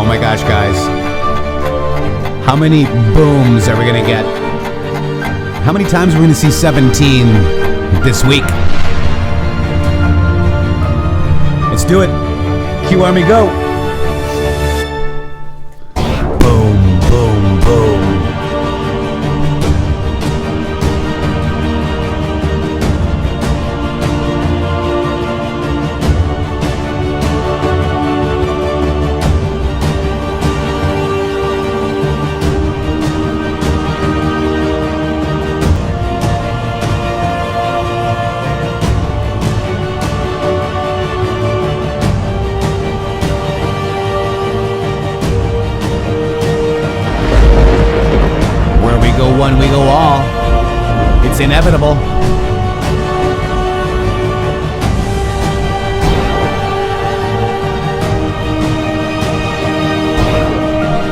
my gosh, guys. How many booms are we going to get? How many times are we going to see 17 this week? Let's do it. Q Army, go. Boom, boom, boom. One, we go all. It's inevitable.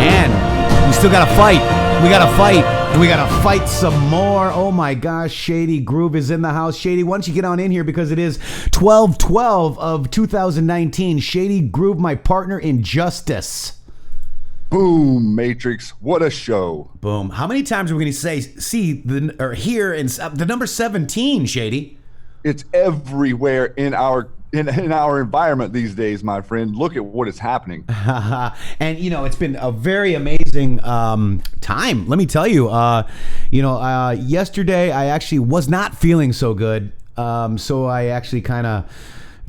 And we still gotta fight. We gotta fight. And we gotta fight some more. Oh my gosh, Shady Grooove is in the house. Shady, why don't you get on in here because it is 12/12 of 2019. Shady Grooove, my partner in justice. Boom, Matrixxx. What a show. Boom. How many times are we going to hear the number 17, Shady? It's everywhere in our environment these days, my friend. Look at what is happening. And, it's been a very amazing time. Let me tell you, yesterday I actually was not feeling so good. So I actually kind of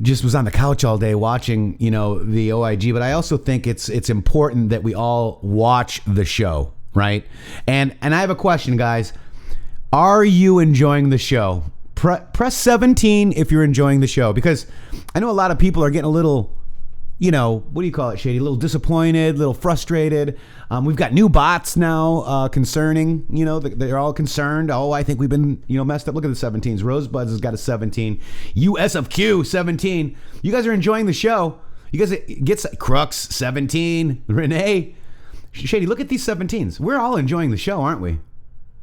just was on the couch all day watching, the OIG. But I also think it's important that we all watch the show, right? And I have a question, guys. Are you enjoying the show? Press 17 if you're enjoying the show, because I know a lot of people are getting a little, what do you call it, Shady? A little disappointed, a little frustrated. We've got new bots now concerning, they're all concerned. Oh, I think we've been, messed up. Look at the 17s. Rosebuds has got a 17. US of Q, 17. You guys are enjoying the show. You guys get Crux, 17. Renee. Shady, look at these 17s. We're all enjoying the show, aren't we?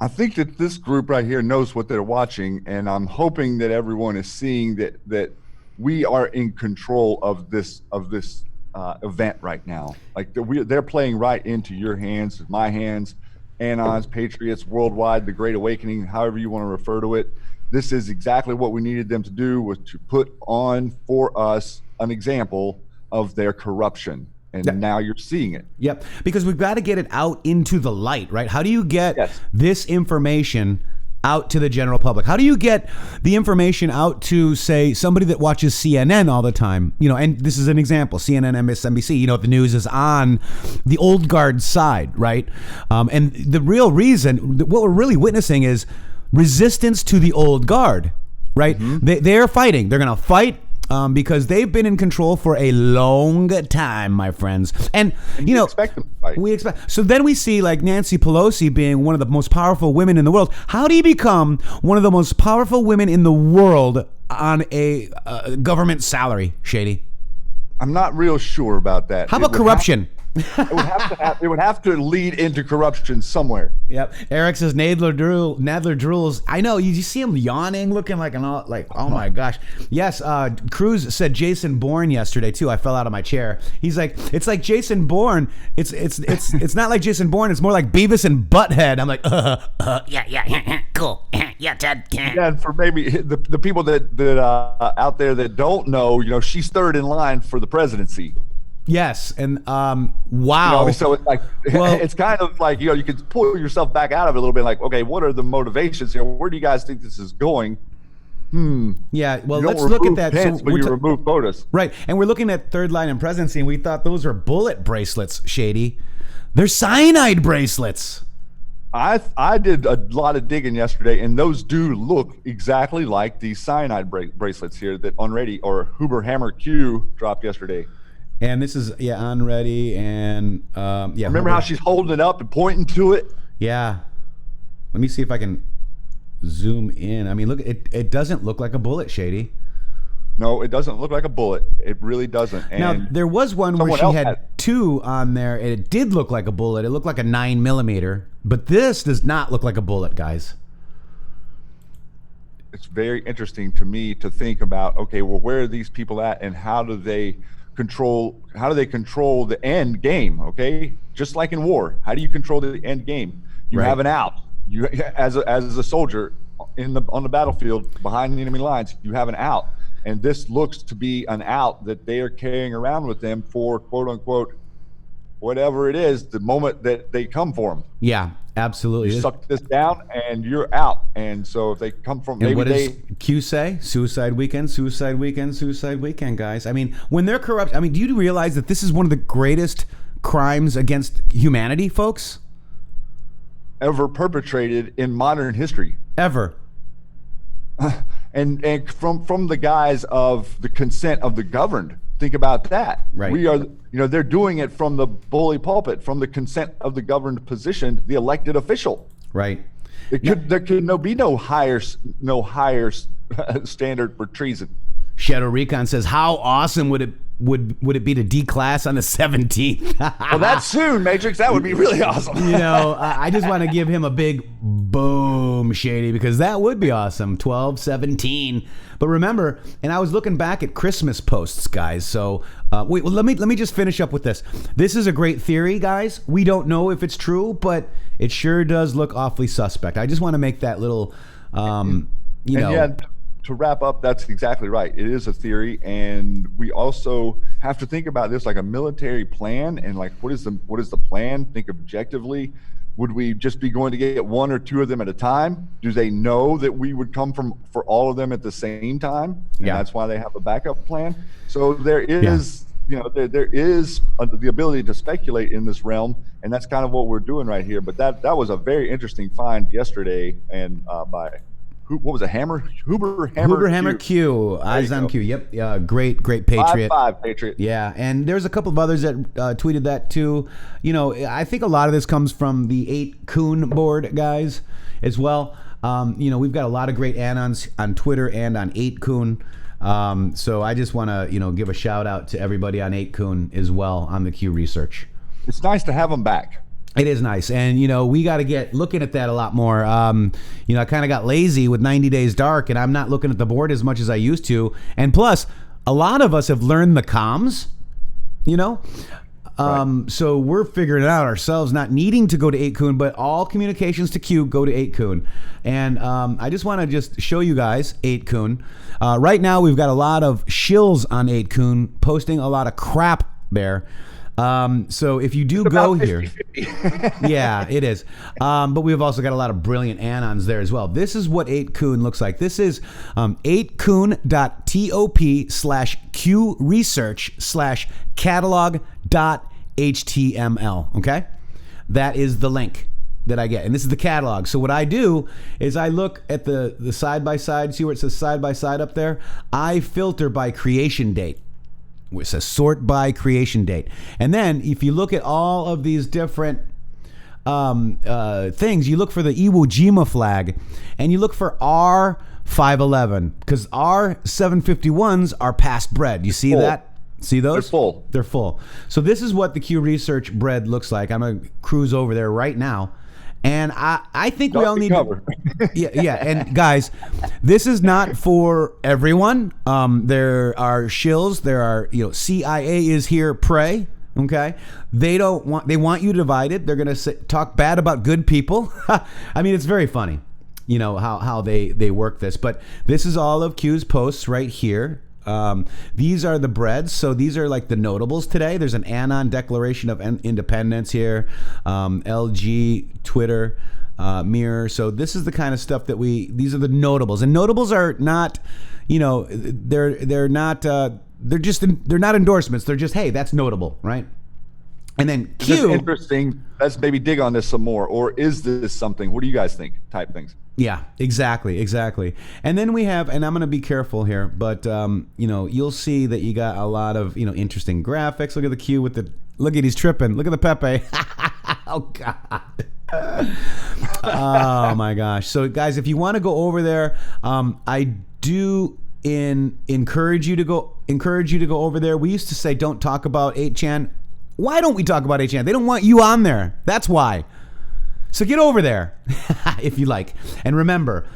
I think that this group right here knows what they're watching, and I'm hoping that everyone is seeing that we are in control of this event right now. Like they're playing right into your hands, my hands, Anon's, Patriots, Worldwide, the Great Awakening, however you want to refer to it. This is exactly what we needed them to do, was to put on for us an example of their corruption. And now you're seeing it. Yep, because we've got to get it out into the light, right? How do you get this information out to the general public? How do you get the information out to, say, somebody that watches CNN all the time? And this is an example, CNN, MSNBC, the news is on the old guard side, right? And the real reason, what we're really witnessing is resistance to the old guard, right? Mm-hmm. They're fighting. They're going to fight because they've been in control for a long time, my friends. And expect them to fight. We expect. So then we see like Nancy Pelosi being one of the most powerful women in the world. How do you become one of the most powerful women in the world on a government salary, Shady? I'm not real sure about that. How about corruption? It would have to lead into corruption somewhere. Yep. Eric says Nadler drools. I know, you see him yawning, looking like oh my gosh. Yes, Cruz said Jason Bourne yesterday too. I fell out of my chair. He's like, it's like Jason Bourne. It's not like Jason Bourne. It's more like Beavis and Butthead. I'm like, yeah, cool, yeah, Ted. Yeah, and for maybe the people that out there that don't know, she's third in line for the presidency. Yes, and wow. So it's like, it's kind of like, you can pull yourself back out of it a little bit. Like, okay, what are the motivations? Where do you guys think this is going? Yeah, well, let's look at that. Pence, but you remove POTUS. Right, and we're looking at third line and presidency, and we thought those are bullet bracelets, Shady. They're cyanide bracelets. I did a lot of digging yesterday, and those do look exactly like these cyanide bracelets here that Huber Hammer Q dropped yesterday. And this is, on ready, and Remember how she's holding it up and pointing to it? Yeah. Let me see if I can zoom in. I mean, look, it doesn't look like a bullet, Shady. No, it doesn't look like a bullet. It really doesn't. And now, there was one where she had two on there, and it did look like a bullet. It looked like a 9mm, but this does not look like a bullet, guys. It's very interesting to me to think about, okay, well, where are these people at, and how do they control? How do they control the end game? Okay, just like in war, how do you control the end game? You Right. have an out. You, as a soldier on the battlefield behind the enemy lines, you have an out, and this looks to be an out that they are carrying around with them for quote unquote whatever it is, the moment that they come for them. Yeah, absolutely. You suck this down and you're out. And so if they come from, And maybe what they does Q say? Suicide weekend, suicide weekend, suicide weekend, guys. I mean, when they're corrupt, I mean, do you realize that this is one of the greatest crimes against humanity, folks? ever perpetrated in modern history. Ever. And from the guise of the consent of the governed. Think about that. Right. We are, they're doing it from the bully pulpit, from the consent of the governed position, the elected official. Right. There could be no higher standard for treason. Shadow Recon says, "How awesome would it be to declass on the 17th?" Well, that's soon, Matrixx. That would be really awesome. I just want to give him a big boom, Shady, because that would be awesome. 12/17. But remember, and I was looking back at Christmas posts, guys. So wait, well, let me just finish up with this. This is a great theory, guys. We don't know if it's true, but it sure does look awfully suspect. I just want to make that little, Yeah, to wrap up, that's exactly right. It is a theory, and we also have to think about this like a military plan. And like, what is the plan? Think objectively. Would we just be going to get one or two of them at a time? Do they know that we would come for all of them at the same time? And that's why they have a backup plan. So there is, there is the ability to speculate in this realm, and that's kind of what we're doing right here. But that was a very interesting find yesterday, and by what was it? Huber Hammer Q. Eyes on Q. Yep. Great Patriot. 5-5 Patriot. Yeah, and there's a couple of others that tweeted that too. I think a lot of this comes from the 8kun board guys as well. We've got a lot of great anons on Twitter and on 8kun. So I just want to give a shout out to everybody on 8kun as well on the Q research. It's nice to have them back. It is nice, and we got to get looking at that a lot more. I kind of got lazy with 90 Days Dark, and I'm not looking at the board as much as I used to. And plus, a lot of us have learned the comms, Right. So we're figuring it out ourselves, not needing to go to 8kun, but all communications to Q go to 8kun. And I just want to show you guys 8kun. Right now, we've got a lot of shills on 8kun posting a lot of crap there. So if you do go here, yeah, it is. But we've also got a lot of brilliant anons there as well. This is what 8kun looks like. This is 8kun.top/Q research/catalog.html. Okay. That is the link that I get. And this is the catalog. So what I do is I look at the side by side, see where it says side by side up there. I filter by creation date. It says sort by creation date. And then if you look at all of these different things, you look for the Iwo Jima flag and you look for R511 because R751s are past bread. You see that? See those? They're full. They're full. So this is what the Q Research bread looks like. I'm going to cruise over there right now. And I think we all need to, yeah. And guys, this is not for everyone. There are shills. There are, CIA is here. Pray. Okay. They want you divided. They're going to talk bad about good people. I mean, it's very funny, how they work this. But this is all of Q's posts right here. These are the breads, so these are like the notables today. There's an Anon Declaration of Independence here, LG, Twitter, Mirror. So this is the kind of stuff that these are the notables, and notables are not, they're not endorsements. They're just, hey, that's notable, right? And then Q. This is interesting. Let's maybe dig on this some more. Or is this something? What do you guys think? Type things. Yeah, exactly. And then we have, and I'm going to be careful here, but you'll see that you got a lot of interesting graphics. Look at the Q look at he's tripping. Look at the Pepe. Oh God. Oh my gosh. So guys, if you want to go over there, I do encourage you to go over there. We used to say don't talk about 8chan. Why don't we talk about 8chan? They don't want you on there. That's why. So get over there if you like. And remember,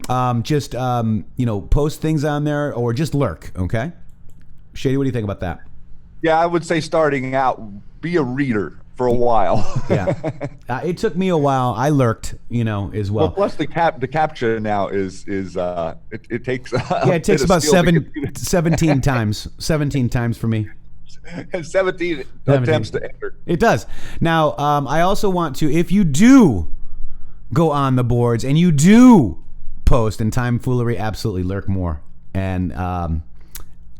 post things on there or just lurk, okay? Shady, what do you think about that? Yeah, I would say starting out, be a reader for a while. Yeah. It took me a while. I lurked, as Well, well. plus the captcha now it takes Yeah, it takes about 17 times. 17 times for me. 17 attempts 17. to enter. It does. Now, I also want to, if you do go on the boards and you do post, and Time Foolery absolutely lurk more, and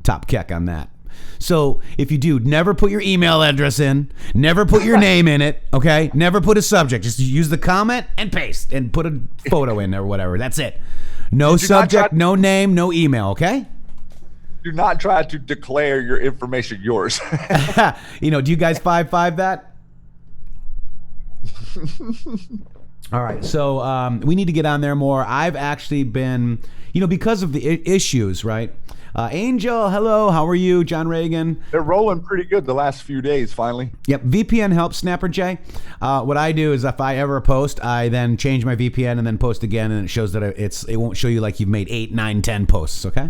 top keck on that. So if you do, never put your email address in, never put your name in it, okay? Never put a subject. Just use the comment and paste and put a photo in or whatever. That's it. No subject, no name, no email, okay? Do not try to declare your information yours. Do you guys 5-5 that? All right, so we need to get on there more. I've actually been, because of the issues, right? Angel, hello, how are you? John Reagan. They're rolling pretty good the last few days, finally. Yep, VPN helps, Snapper J. What I do is if I ever post, I then change my VPN and then post again, and it shows that it won't show you like you've made 8, 9, 10 posts, okay?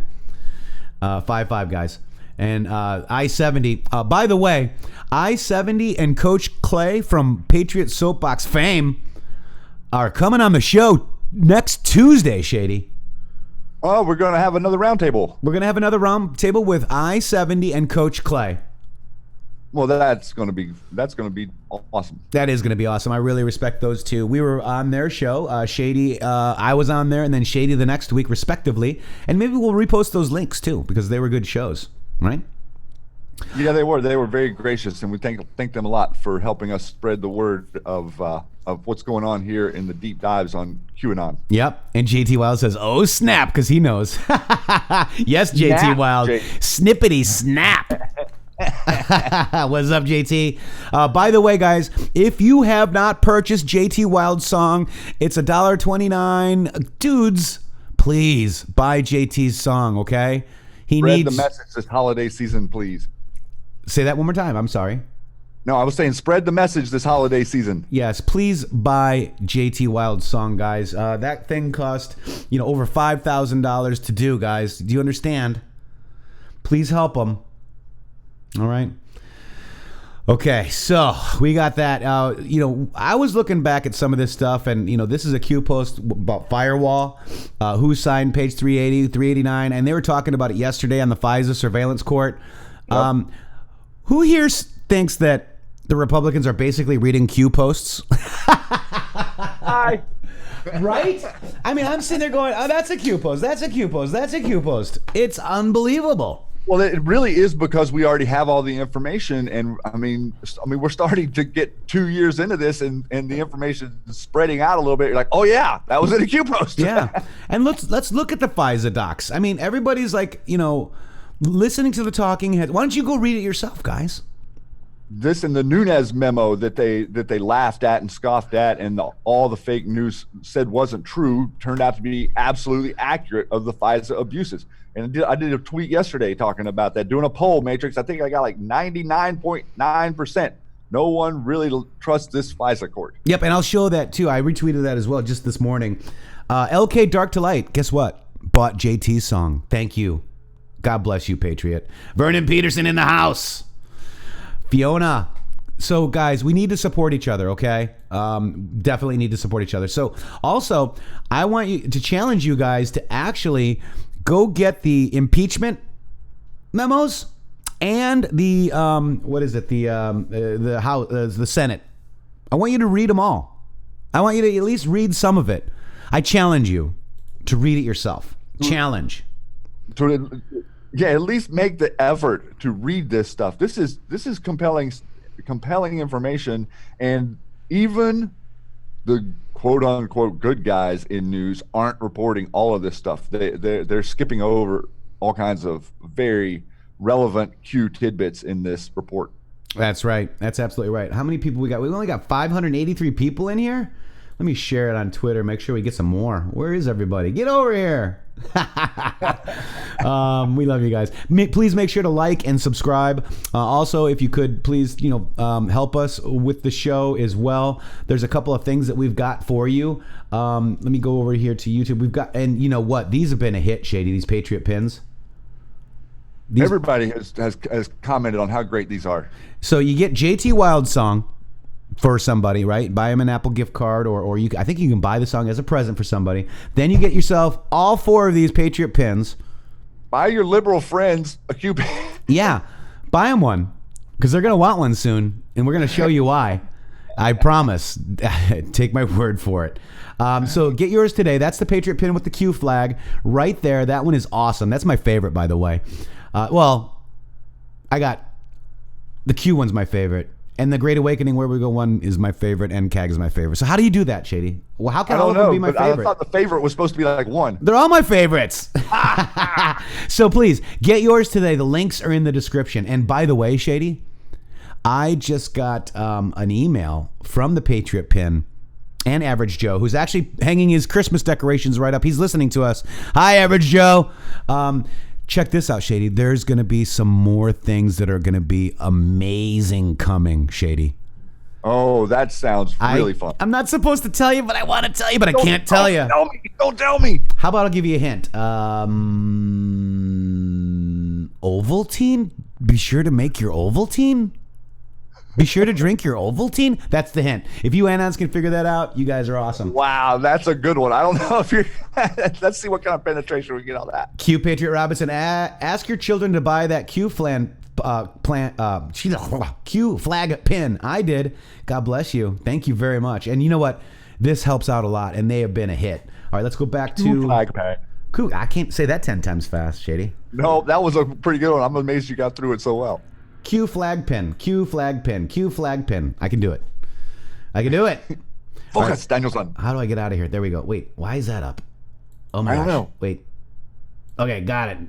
5-5, guys. And I-70. By the way, I-70 and Coach Clay from Patriots Soapbox fame are coming on the show next Tuesday, Shady. Oh, we're going to have another roundtable. We're going to have another roundtable with I-70 and Coach Clay. Well, that's going to be awesome. That is going to be awesome. I really respect those two. We were on their show. Shady, I was on there, and then Shady the next week, respectively. And maybe we'll repost those links, too, because they were good shows, right? Yeah, they were. They were very gracious, and we thank them a lot for helping us spread the word of what's going on here in the deep dives on QAnon. Yep. And JT Wild says, "Oh snap," because he knows. Yes, JT Wild. Snippety snap. What's up, JT? By the way, guys, if you have not purchased JT Wild's song, it's $1.29. Dudes, please buy JT's song, okay? He Spread needs the message this holiday season, please. Say that one more time. I'm sorry. No, I was saying spread the message this holiday season. Yes, please buy JT Wild's song, guys. That thing cost, over $5,000 to do, guys. Do you understand? Please help them. All right. Okay, so we got that. I was looking back at some of this stuff, and this is a Q post about Firewall, who signed page 380, 389, and they were talking about it yesterday on the FISA surveillance court. Yep. Who here thinks that the Republicans are basically reading Q posts? Hi. Right? I mean, I'm sitting there going, "Oh, that's a Q post. That's a Q post. That's a Q post." It's unbelievable. Well, it really is, because we already have all the information, and I mean, we're starting to get 2 years into this, and the information is spreading out a little bit. You're like, oh yeah, that was in a Q post. Yeah, and let's look at the FISA docs. I mean, everybody's like, listening to the talking heads. Why don't you go read it yourself, guys? This and the Nunes memo that they laughed at and scoffed at, and all the fake news said wasn't true, turned out to be absolutely accurate of the FISA abuses. And I did a tweet yesterday talking about that, doing a poll, Matrixxx. I think I got like 99.9%. No one really trusts this FISA court. Yep, and I'll show that too. I retweeted that as well just this morning. LK Dark to Light, guess what? Bought JT's song. Thank you. God bless you, Patriot. Vernon Peterson in the house. Fiona. So, guys, we need to support each other, okay? Definitely need to support each other. So, also, I want you to challenge you guys to actually go get the impeachment memos and the the House, the Senate. I want you to read them all. I want you to at least read some of it. I challenge you to read it yourself. Challenge. Yeah, at least make the effort to read this stuff. This is compelling information, and even the quote unquote good guys in news aren't reporting all of this stuff. They're skipping over all kinds of very relevant Q tidbits in this report. That's right. That's absolutely right. How many people we got? We only got 583 people in here. Let me share it on Twitter. Make sure we get some more. Where is everybody? Get over here. We love you guys. Please make sure to like and subscribe. Also, if you could, please, help us with the show as well. There's a couple of things that we've got for you. Let me go over here to YouTube. We've got, and you know what? These have been a hit, Shady. These Patriot pins. Everybody has commented on how great these are. So you get JT Wild song for somebody, right? Buy them an Apple gift card, or I think you can buy the song as a present for somebody. Then you get yourself all 4 of these Patriot pins. Buy your liberal friends a Q pin. Yeah, buy them one, because they're going to want one soon, and we're going to show you why. I promise. Take my word for it. So get yours today. That's the Patriot pin with the Q flag right there. That one is awesome. That's my favorite, by the way. Well, I got the Q one's my favorite, and the Great Awakening Where We Go one is my favorite, and CAG is my favorite. So how do you do that, Shady? Well, how can all of them be my favorite? I thought the favorite was supposed to be like one. They're all my favorites. So please get yours today. The links are in the description. And by the way, Shady, I just got an email from the Patriot Pin and Average Joe, who's actually hanging his Christmas decorations right up. He's listening to us. Hi, Average Joe. Check this out, Shady. There's going to be some more things that are going to be amazing coming, Shady. Oh, that sounds really fun. I'm not supposed to tell you, but I want to tell you, but I can't tell you. Don't tell me. How about I'll give you a hint? Ovaltine? Be sure to make your Ovaltine. Be sure to drink your Ovaltine. That's the hint. If you Anons can figure that out, you guys are awesome. Wow, that's a good one. I don't know if you're... Let's see what kind of penetration we get on that. Q Patriot Robinson, ask your children to buy that Q Q flag pin. I did. God bless you. Thank you very much. And you know what? This helps out a lot, and they have been a hit. All right, let's go back to... Q flag pin. Cool. I can't say that 10 times fast, Shady. No, that was a pretty good one. I'm amazed you got through it so well. Q flag pin, Q flag pin, Q flag pin. I can do it. I can do it. Focus, right. Danielson. How do I get out of here? There we go. Wait, why is that up? Oh my gosh. I don't know. Wait. Okay, got it.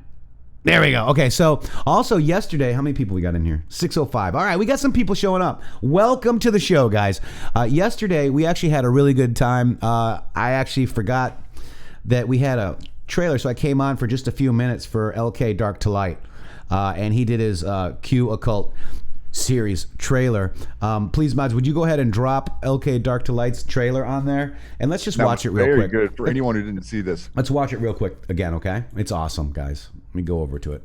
There we go. Okay, so also yesterday, how many people we got in here? 605. All right, we got some people showing up. Welcome to the show, guys. Yesterday, we actually had a really good time. I actually forgot that we had a trailer, so I came on for just a few minutes for LK Dark to Light. And he did his Q Occult series trailer. Please, mods, would you go ahead and drop LK Dark to Light's trailer on there? And let's just watch it real quick. Very good for anyone who didn't see this. Let's watch it real quick again, okay? It's awesome, guys. Let me go over to it.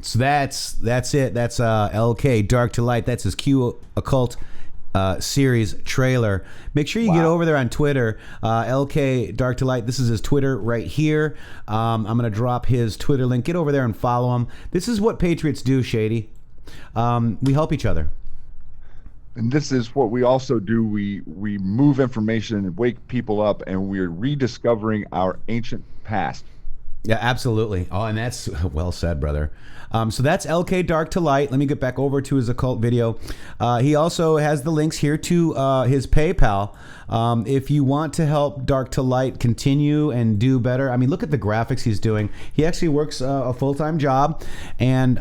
So that's it. That's LK Dark to Light. That's his Q Occult series trailer. Make sure you get over there on Twitter, LK Dark to Light. This is his Twitter right here. I'm gonna drop his Twitter link. Get over there and follow him. This is what Patriots do, Shady. We help each other. And this is what we also do. We move information and wake people up, and we're rediscovering our ancient past. Yeah, absolutely. Oh, and that's well said, brother. So that's LK Dark to Light. Let me get back over to his occult video. He also has the links here to his PayPal. If you want to help Dark to Light continue and do better, I mean, look at the graphics he's doing. He actually works a full-time job, and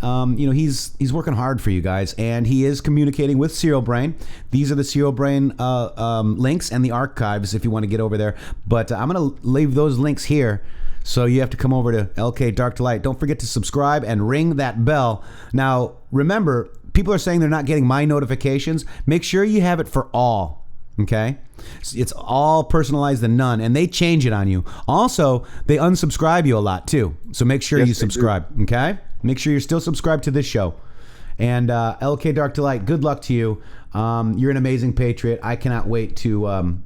he's working hard for you guys, and he is communicating with Serial Brain. These are the Serial Brain links and the archives if you want to get over there. But I'm going to leave those links here. So you have to come over to LK Dark to Light. Don't forget to subscribe and ring that bell. Now, remember, people are saying they're not getting my notifications. Make sure you have it for all, okay? It's all personalized and none, and they change it on you. Also, they unsubscribe you a lot, too. So make sure you subscribe, okay? Make sure you're still subscribed to this show. And LK Dark to Light, good luck to you. You're an amazing patriot. I cannot wait to,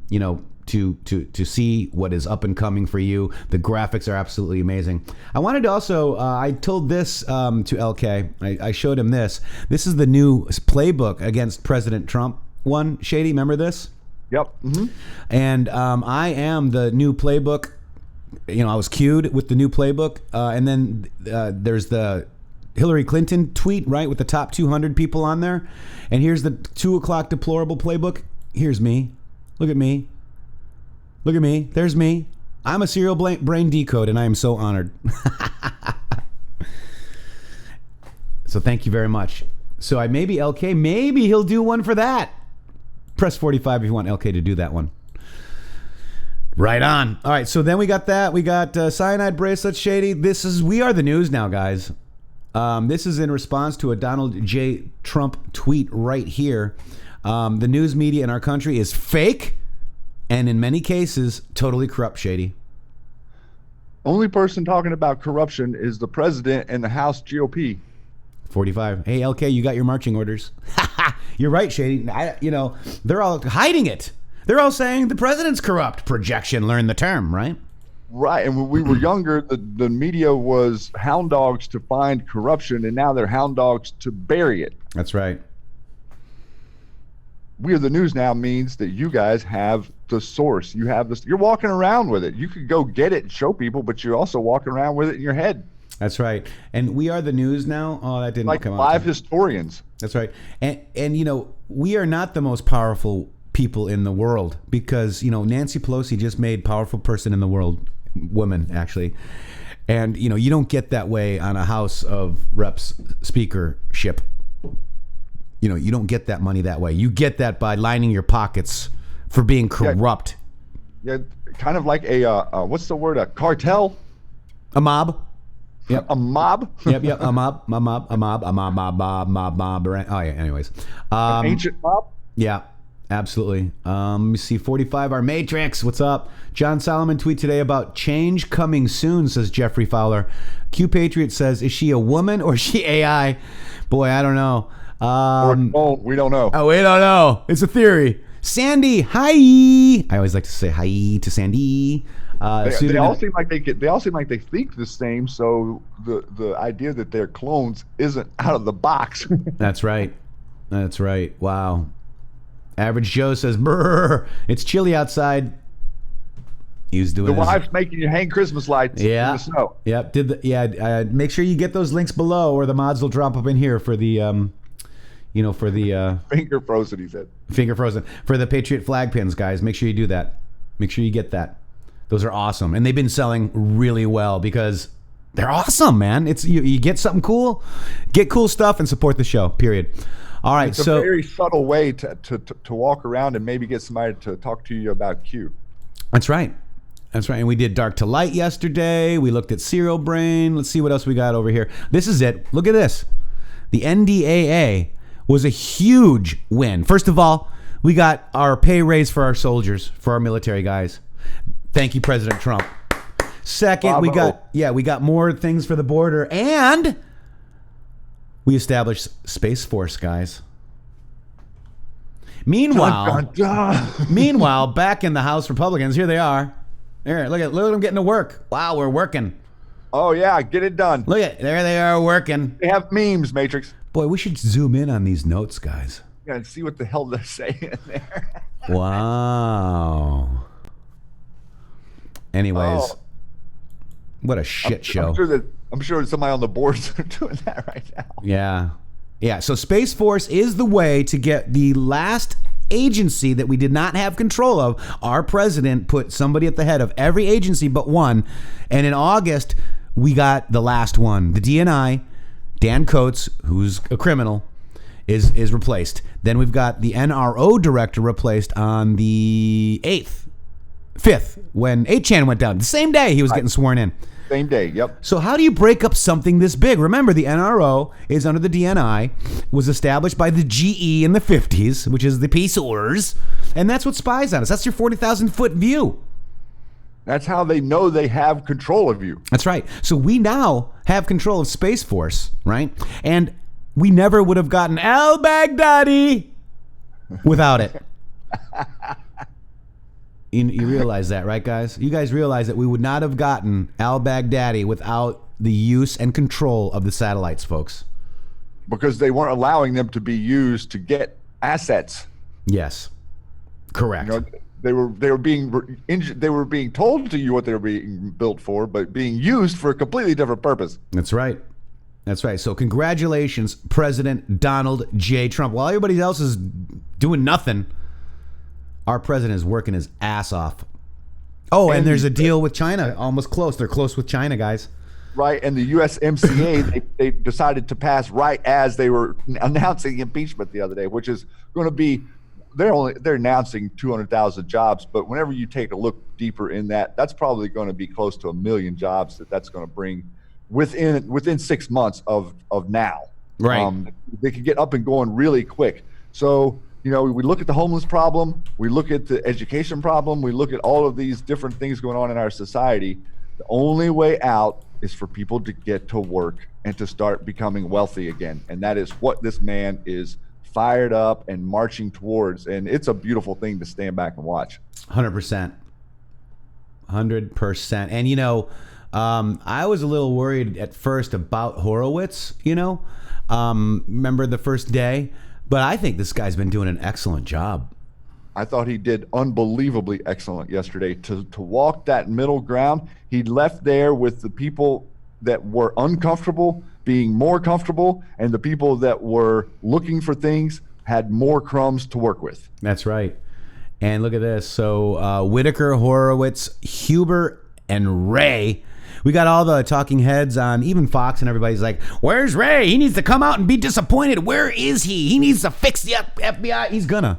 to see what is up and coming for you. The graphics are absolutely amazing. I wanted to also, I told this to LK. I showed him this. This is the new playbook against President Trump one. Shady, remember this? Yep. Mm-hmm. And I am the new playbook. I was cued with the new playbook. And then there's the Hillary Clinton tweet, right, with the top 200 people on there. And here's the 2 o'clock deplorable playbook. Here's me. Look at me. Look at me. There's me. I'm a serial brain decode, and I am so honored. So thank you very much. So maybe LK, maybe he'll do one for that. Press 45 if you want LK to do that one. Right on. All right, so then we got that. We got cyanide bracelets, Shady. We are the news now, guys. This is in response to a Donald J. Trump tweet right here. The news media in our country is fake. And in many cases, totally corrupt, Shady. Only person talking about corruption is the president and the House GOP. 45. Hey, LK, you got your marching orders. You're right, Shady. They're all hiding it. They're all saying the president's corrupt. Projection, learn the term, right? Right. And when we were younger, the media was hound dogs to find corruption, and now they're hound dogs to bury it. That's right. We Are the News now means that you guys have the source. You have this. You're walking around with it. You could go get it and show people, but you're also walking around with it in your head. That's right. And We Are the News now. Oh, that didn't come out. Like 5 historians. That's right. And we are not the most powerful people in the world because Nancy Pelosi just made powerful person in the world, woman actually. And you don't get that way on a House of Reps speakership. You don't get that money that way. You get that by lining your pockets for being corrupt. Yeah, kind of like a what's the word? A cartel? A mob. Yep. A mob? Yep. A mob. A mob. Right. Oh yeah. Anyways. An ancient mob? Yeah. Absolutely. Let me see. 45. Our Matrixxx. What's up? John Solomon tweet today about change coming soon, says Jeffrey Fowler. Q Patriot says, is she a woman or is she AI? Boy, I don't know. We don't know. Oh, we don't know. It's a theory. Sandy, hi. I always like to say hi to Sandy. They all seem like they think the same. So the idea that they're clones isn't out of the box. That's right. That's right. Wow. Average Joe says, brr, it's chilly outside. He was doing the wife's making you hang Christmas lights in the snow. Yep. Make sure you get those links below, or the mods will drop up in here for the finger frozen. He said finger frozen for the Patriot flag pins, guys. Make sure you do that. Make sure you get that. Those are awesome, and they've been selling really well because they're awesome, man. It's you get something cool, get cool stuff, and support the show. Period. All right, it's a very subtle way to walk around and maybe get somebody to talk to you about Q. That's right. That's right. And we did Dark to Light yesterday. We looked at Serial Brain. Let's see what else we got over here. This is it. Look at this. The NDAA was a huge win. First of all, we got our pay raise for our soldiers, for our military guys. Thank you, President Trump. Second, Bravo. we got more things for the border, and we established Space Force, guys. Meanwhile, back in the House Republicans, here they are. There, look at them getting to work. Wow, we're working. Oh yeah, get it done. Look at there they are working. They have memes, Matrixxx. Boy, we should zoom in on these notes, guys. and see what the hell they're saying in there. Wow. Anyways, Oh, what a shit show. I'm sure that somebody on the boards are doing that right now. Yeah. Yeah. So Space Force is the way to get the last agency that we did not have control of. Our president put somebody at the head of every agency but one. And in August, we got the last one. The DNI, Dan Coates, who's a criminal, is replaced. Then we've got the NRO director replaced on the 5th, when 8chan went down. The same day he was getting sworn in. Same day, yep. So how do you break up something this big? Remember, the NRO is under the DNI, was established by the GE in the 50s, which is the peaceors, and that's what spies on us. That's your 40,000-foot view. That's how they know they have control of you. That's right. So we now have control of Space Force, right? And we never would have gotten al-Baghdadi without it. You realize that, right, guys? You guys realize that we would not have gotten al-Baghdadi without the use and control of the satellites, folks. Because they weren't allowing them to be used to get assets. Yes, correct. You know, they were being told to you what they were being built for, but being used for a completely different purpose. That's right. That's right. So congratulations, President Donald J. Trump. While everybody else is doing nothing, our president is working his ass off. Oh, and there's a deal with China. Almost close. They're close with China, guys. Right, and the USMCA, they decided to pass right as they were announcing impeachment the other day, which is going to be, they're announcing 200,000 jobs, but whenever you take a look deeper in that, that's probably going to be close to 1 million jobs that's going to bring within 6 months of now. Right. They could get up and going really quick. So, you know, we look at the homeless problem, we look at the education problem, we look at all of these different things going on in our society. The only way out is for people to get to work and to start becoming wealthy again. And that is what this man is fired up and marching towards. And it's a beautiful thing to stand back and watch. 100%. 100%. And, you know, I was a little worried at first about Horowitz, you know. Remember the first day? But I think this guy's been doing an excellent job. I thought he did unbelievably excellent yesterday to walk that middle ground. He left there with the people that were uncomfortable being more comfortable, and the people that were looking for things had more crumbs to work with. That's right. And look at this. So Whitaker, Horowitz, Huber, and Ray. We got all the talking heads on even Fox, and everybody's like, where's Ray? He needs to come out and be disappointed. Where is he? He needs to fix the FBI. He's gonna.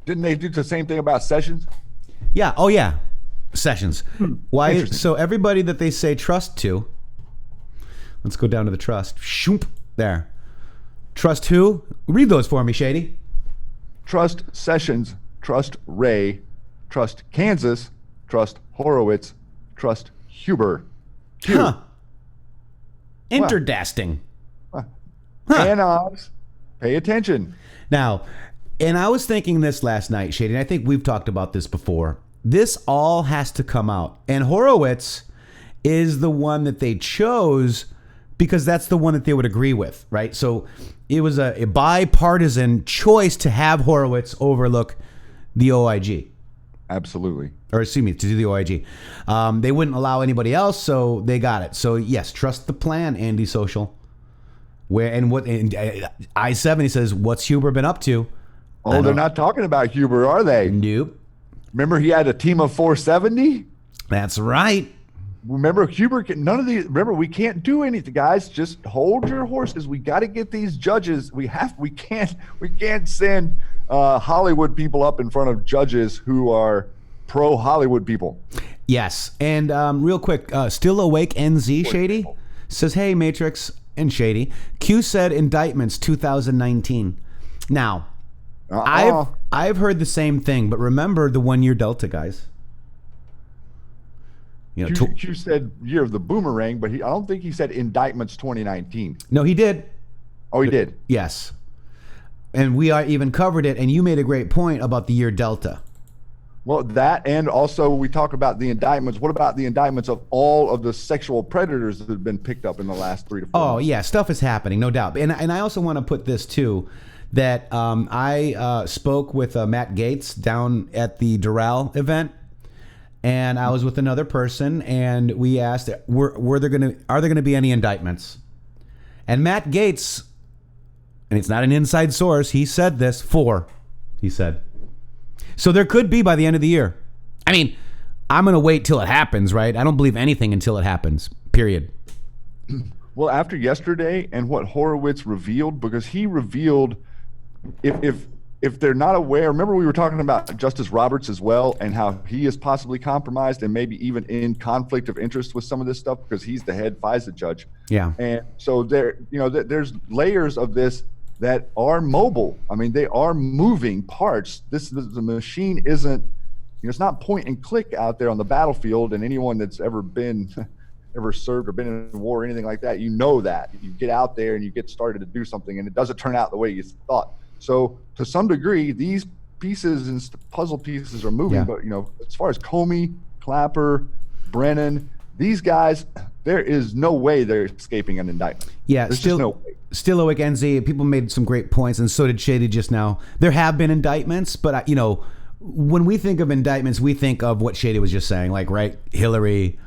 Didn't they do the same thing about Sessions? Yeah. Oh, yeah. Sessions. Why? So everybody that they say trust to, let's go down to the trust. Shoop. There. Trust who? Read those for me, Shady. Trust Sessions. Trust Ray. Trust Kansas. Trust Horowitz. Trust Huber. Huh. Interdasting. Huh. Huh. And odds. Pay attention. Now, and I was thinking this last night, Shady, and I think we've talked about this before. This all has to come out. And Horowitz is the one that they chose because that's the one that they would agree with, right? So it was a bipartisan choice to have Horowitz overlook the OIG. Absolutely. Or excuse me, to do the OIG. They wouldn't allow anybody else, so they got it. So yes, trust the plan, Andy Social. I-70 says, what's Huber been up to? Oh, they're not talking about Huber, are they? Nope. Remember he had a team of 470? That's right. Remember Huber, remember we can't do anything, guys. Just hold your horses. We got to get these judges. We can't send Hollywood people up in front of judges who are pro Hollywood people. Yes. And real quick, Still Awake NZ, Shady, says, hey, Matrixxx and Shady, Q said indictments 2019. Now, I've heard the same thing, but remember the 1 year delta, guys. You know, Q said year of the boomerang, but I don't think he said indictments 2019. No, he did. Oh, he did? Yes. And we even covered it, and you made a great point about the year delta. Well, that, and also we talk about the indictments. What about the indictments of all of the sexual predators that have been picked up in the last 3 to 4 months? Oh, yeah, stuff is happening, no doubt. And I also want to put this, too, that I spoke with Matt Gaetz down at the Doral event, and I was with another person, and we asked, are there going to be any indictments? And Matt Gaetz, and it's not an inside source, he said this, 4, he said. So there could be by the end of the year. I mean, I'm going to wait till it happens, right? I don't believe anything until it happens, period. Well, after yesterday and what Horowitz revealed, because he revealed, if they're not aware, remember we were talking about Justice Roberts as well, and how he is possibly compromised and maybe even in conflict of interest with some of this stuff because he's the head FISA judge. Yeah. And so there's layers of this that are mobile. I mean, they are moving parts. The machine isn't, it's not point and click out there on the battlefield, and anyone that's ever served or been in war or anything like that, that you get out there and you get started to do something and it doesn't turn out the way you thought. So to some degree, these pieces and puzzle pieces are moving. Yeah. But as far as Comey, Clapper, Brennan, these guys, there is no way they're escaping an indictment. Yeah, there's just no way. Stilowick, NZ, people made some great points, and so did Shady just now. There have been indictments, but when we think of indictments, we think of what Shady was just saying, like, right, Hillary,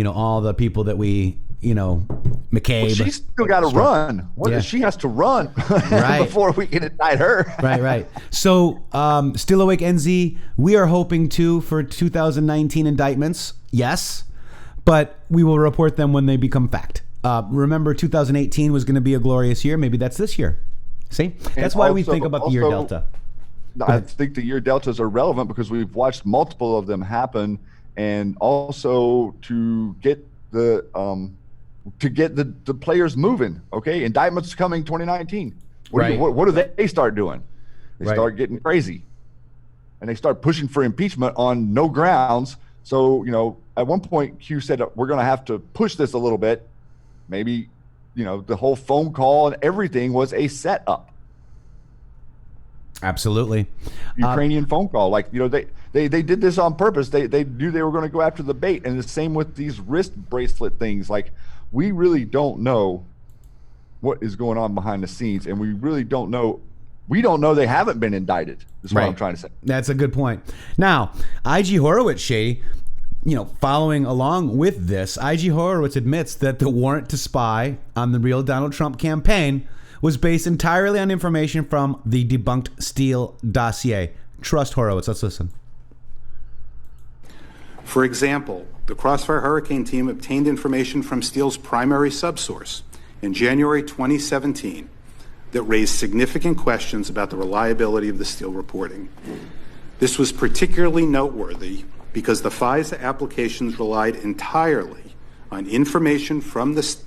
all the people that we, McCabe. Well, she's still got to run. She has to run before we can indict her. Right. So, Stilowick, NZ, we are hoping for 2019 indictments, yes, but we will report them when they become fact. Remember, 2018 was going to be a glorious year. Maybe that's this year. See? That's why we think about the year delta. I think the year deltas are relevant because we've watched multiple of them happen, and also to get the players moving. Okay, indictments coming 2019. What do they start doing? They start getting crazy, and they start pushing for impeachment on no grounds. So at one point Q said we're going to have to push this a little bit. Maybe the whole phone call and everything was a setup. Absolutely. Ukrainian phone call. Like, they did this on purpose. They knew they were going to go after the bait. And the same with these wrist bracelet things. Like, we really don't know what is going on behind the scenes. And we really don't know. We don't know they haven't been indicted, is what I'm trying to say. That's a good point. Now, IG Horowitz, Shady, following along with this, IG Horowitz admits that the warrant to spy on the real Donald Trump campaign was based entirely on information from the debunked Steele dossier. Trust Horowitz. Let's listen. For example, the Crossfire Hurricane team obtained information from Steele's primary subsource in January 2017 that raised significant questions about the reliability of the Steele reporting. This was particularly noteworthy because the FISA applications relied entirely on information from the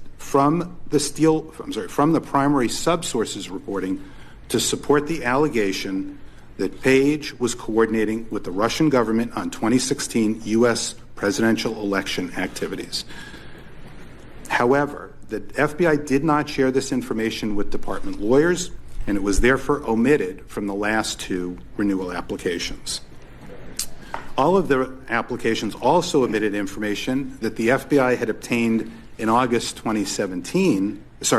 primary subsource's reporting to support the allegation that Page was coordinating with the Russian government on 2016 U.S. presidential election activities. However, the FBI did not share this information with department lawyers, and it was therefore omitted from the last 2 renewal applications. All of the applications also omitted information that the FBI had obtained in August 2017. So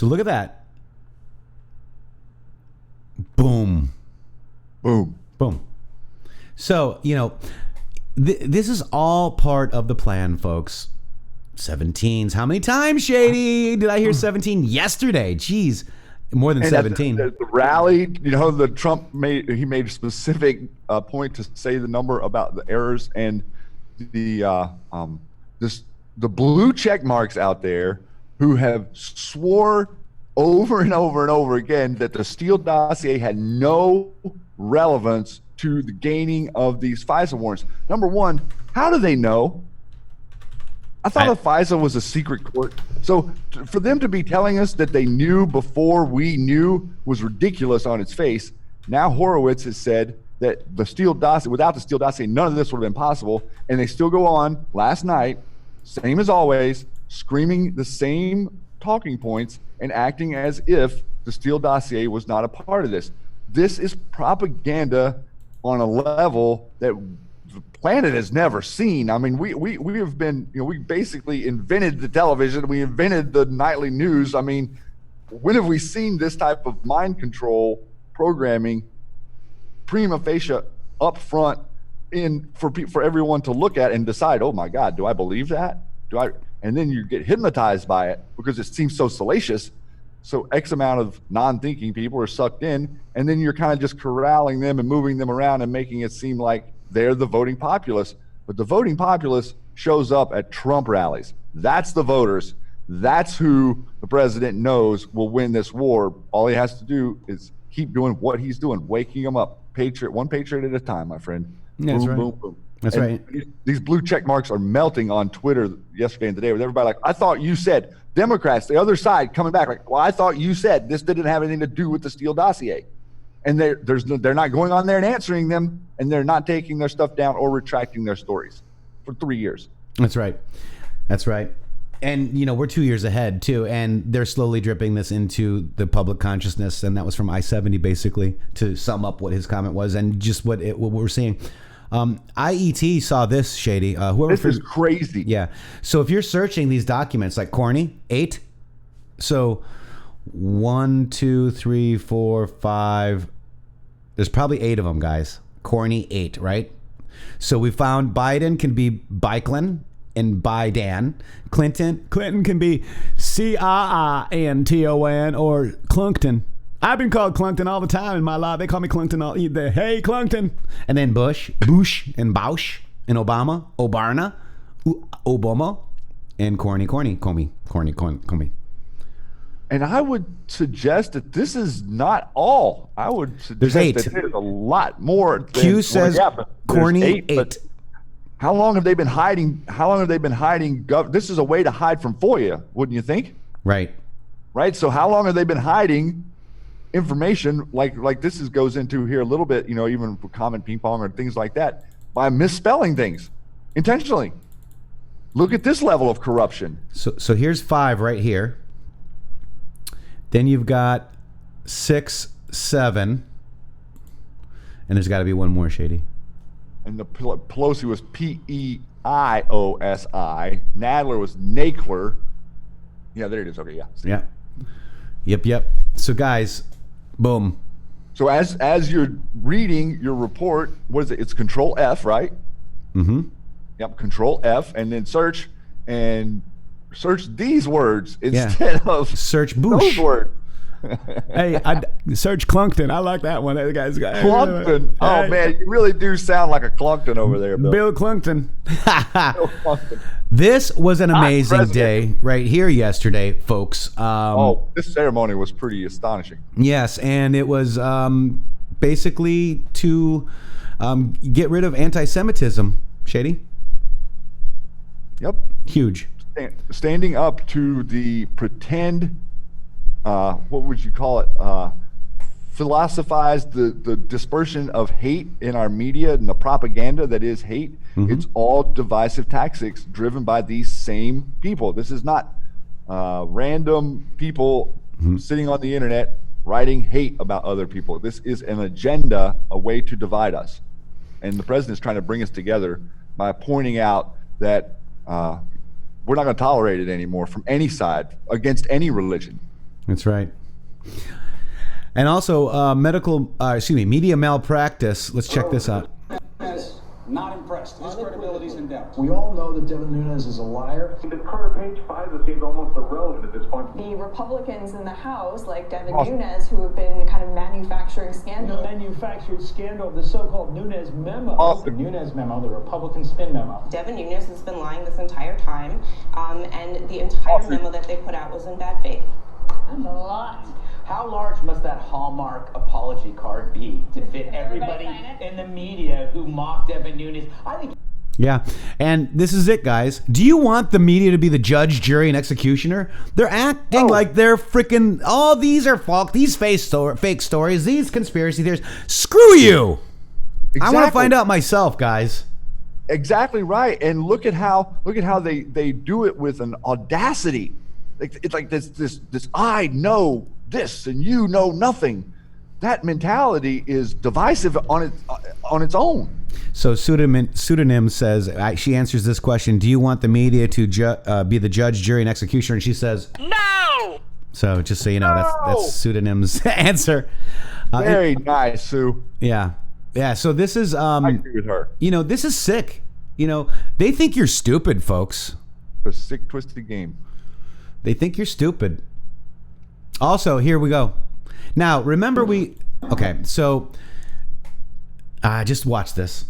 look at that. Boom. Boom. Boom. So, this is all part of the plan, folks. 17s. How many times, Shady? Did I hear 17 yesterday? Jeez. More than 17. The rally, the Trump made specific point to say the number about the errors and the blue check marks out there who have swore over and over and over again that the Steele dossier had no relevance to the gaining of these FISA warrants. Number one, how do they know? I thought FISA was a secret court. So for them to be telling us that they knew before we knew was ridiculous on its face. Now Horowitz has said that the Steele dossier, without the Steele dossier, none of this would have been possible. And they still go on last night, same as always, screaming the same talking points and acting as if the Steele dossier was not a part of this. This is propaganda on a level that the planet has never seen. I mean, we have been, we basically invented the television. We invented the nightly news. I mean, when have we seen this type of mind control programming prima facie up front for everyone to look at and decide, oh my God, do I believe that? And then you get hypnotized by it because it seems so salacious. So X amount of non-thinking people are sucked in, and then you're kind of just corralling them and moving them around and making it seem like they're the voting populace. But the voting populace shows up at Trump rallies. That's the voters. That's who the president knows will win this war. All he has to do is keep doing what he's doing, waking them up, one patriot at a time, my friend. Yeah, that's boom, right. boom, boom. That's and right. These blue check marks are melting on Twitter yesterday and today with everybody like, I thought you said, Democrats, the other side coming back like, well, I thought you said this didn't have anything to do with the Steele dossier. And they're not going on there and answering them, and they're not taking their stuff down or retracting their stories for 3 years. That's right. That's right. And, you know, we're 2 years ahead, too, and they're slowly dripping this into the public consciousness, and that was from I-70, basically, to sum up what his comment was and just what we're seeing. IET saw this, Shady. This is crazy. Yeah. So if you're searching these documents, like Corny, 8, so 1, 2, 3, 4, 5, there's probably 8 of them, guys. Corny, 8, right? So we found Biden can be Bikelin and Biden. Clinton can be Clinton or Clunkton. I've been called Clunkton all the time in my life. They call me Clunkton all day. Hey, Clunkton. And then Bush and Bausch and Obama, Obama, and Corny. And I would suggest that this is not all. I would suggest There's 8. that there's a lot more. Q says Corny 8. But how long have they been hiding? This is a way to hide from FOIA, wouldn't you think? Right. So how long have they been hiding information like this goes into here a little bit, you know, even for comment ping pong or things like that, by misspelling things intentionally? Look at this level of corruption. So here's 5 right here. Then you've got 6, 7, and there's got to be one more, Shady. And the Pelosi was Peiosi. Nadler was Nakler. Yeah, there it is. Okay, yeah. Yeah. Yep. So guys, boom. So as you're reading your report, what is it? It's Control F, right? Mm-hmm. Yep, Control F, and then search these words instead of search Bush. Those words. Hey, I search Clunkton. I like that one. That guy's got Clunkton. Oh man, you really do sound like a Clunkton over there, Bill. Bill Clunkton. Bill Clunkton. This was an amazing day right here yesterday, folks. This ceremony was pretty astonishing. Yes, and it was basically to get rid of anti-Semitism. Shady? Yep. Huge. Standing up to the pretend, what would you call it? Philosophized the dispersion of hate in our media and the propaganda that is hate. Mm-hmm. It's all divisive tactics driven by these same people. This is not random people sitting on the internet writing hate about other people. This is an agenda, a way to divide us. And the president is trying to bring us together by pointing out that we're not going to tolerate it anymore from any side against any religion. That's right. And also media malpractice. Let's check this out. Not impressed. His credibility's in doubt. We all know that Devin Nunes is a liar. The Carter page 5 that seems almost irrelevant at this point. The Republicans in the House, like Devin Nunes, who have been kind of manufacturing scandal. The manufactured scandal, the so-called Nunes memo. The Nunes memo, the Republican spin memo. Devin Nunes has been lying this entire time, and the entire memo that they put out was in bad faith. That's a lot. How large must that Hallmark apology card be to fit everybody in the media who mocked Devin Nunes? I think. Yeah, and this is it, guys. Do you want the media to be the judge, jury, and executioner? They're acting like they're freaking. Oh, these are these fake stories, these conspiracy theories. Screw you! Exactly. I want to find out myself, guys. Exactly right. And look at how they do it with an audacity. It's like this I know this and you know nothing. That mentality is divisive on its own. So pseudonym says, she answers this question: do you want the media to be the judge, jury, and executioner? And she says, no. So just so you know, that's Pseudonym's answer. Very nice, Sue. Yeah. So this is I agree with her. This is sick. They think you're stupid, folks. The sick, twisted game. They think you're stupid. Also, here we go. Now, remember so just watch this.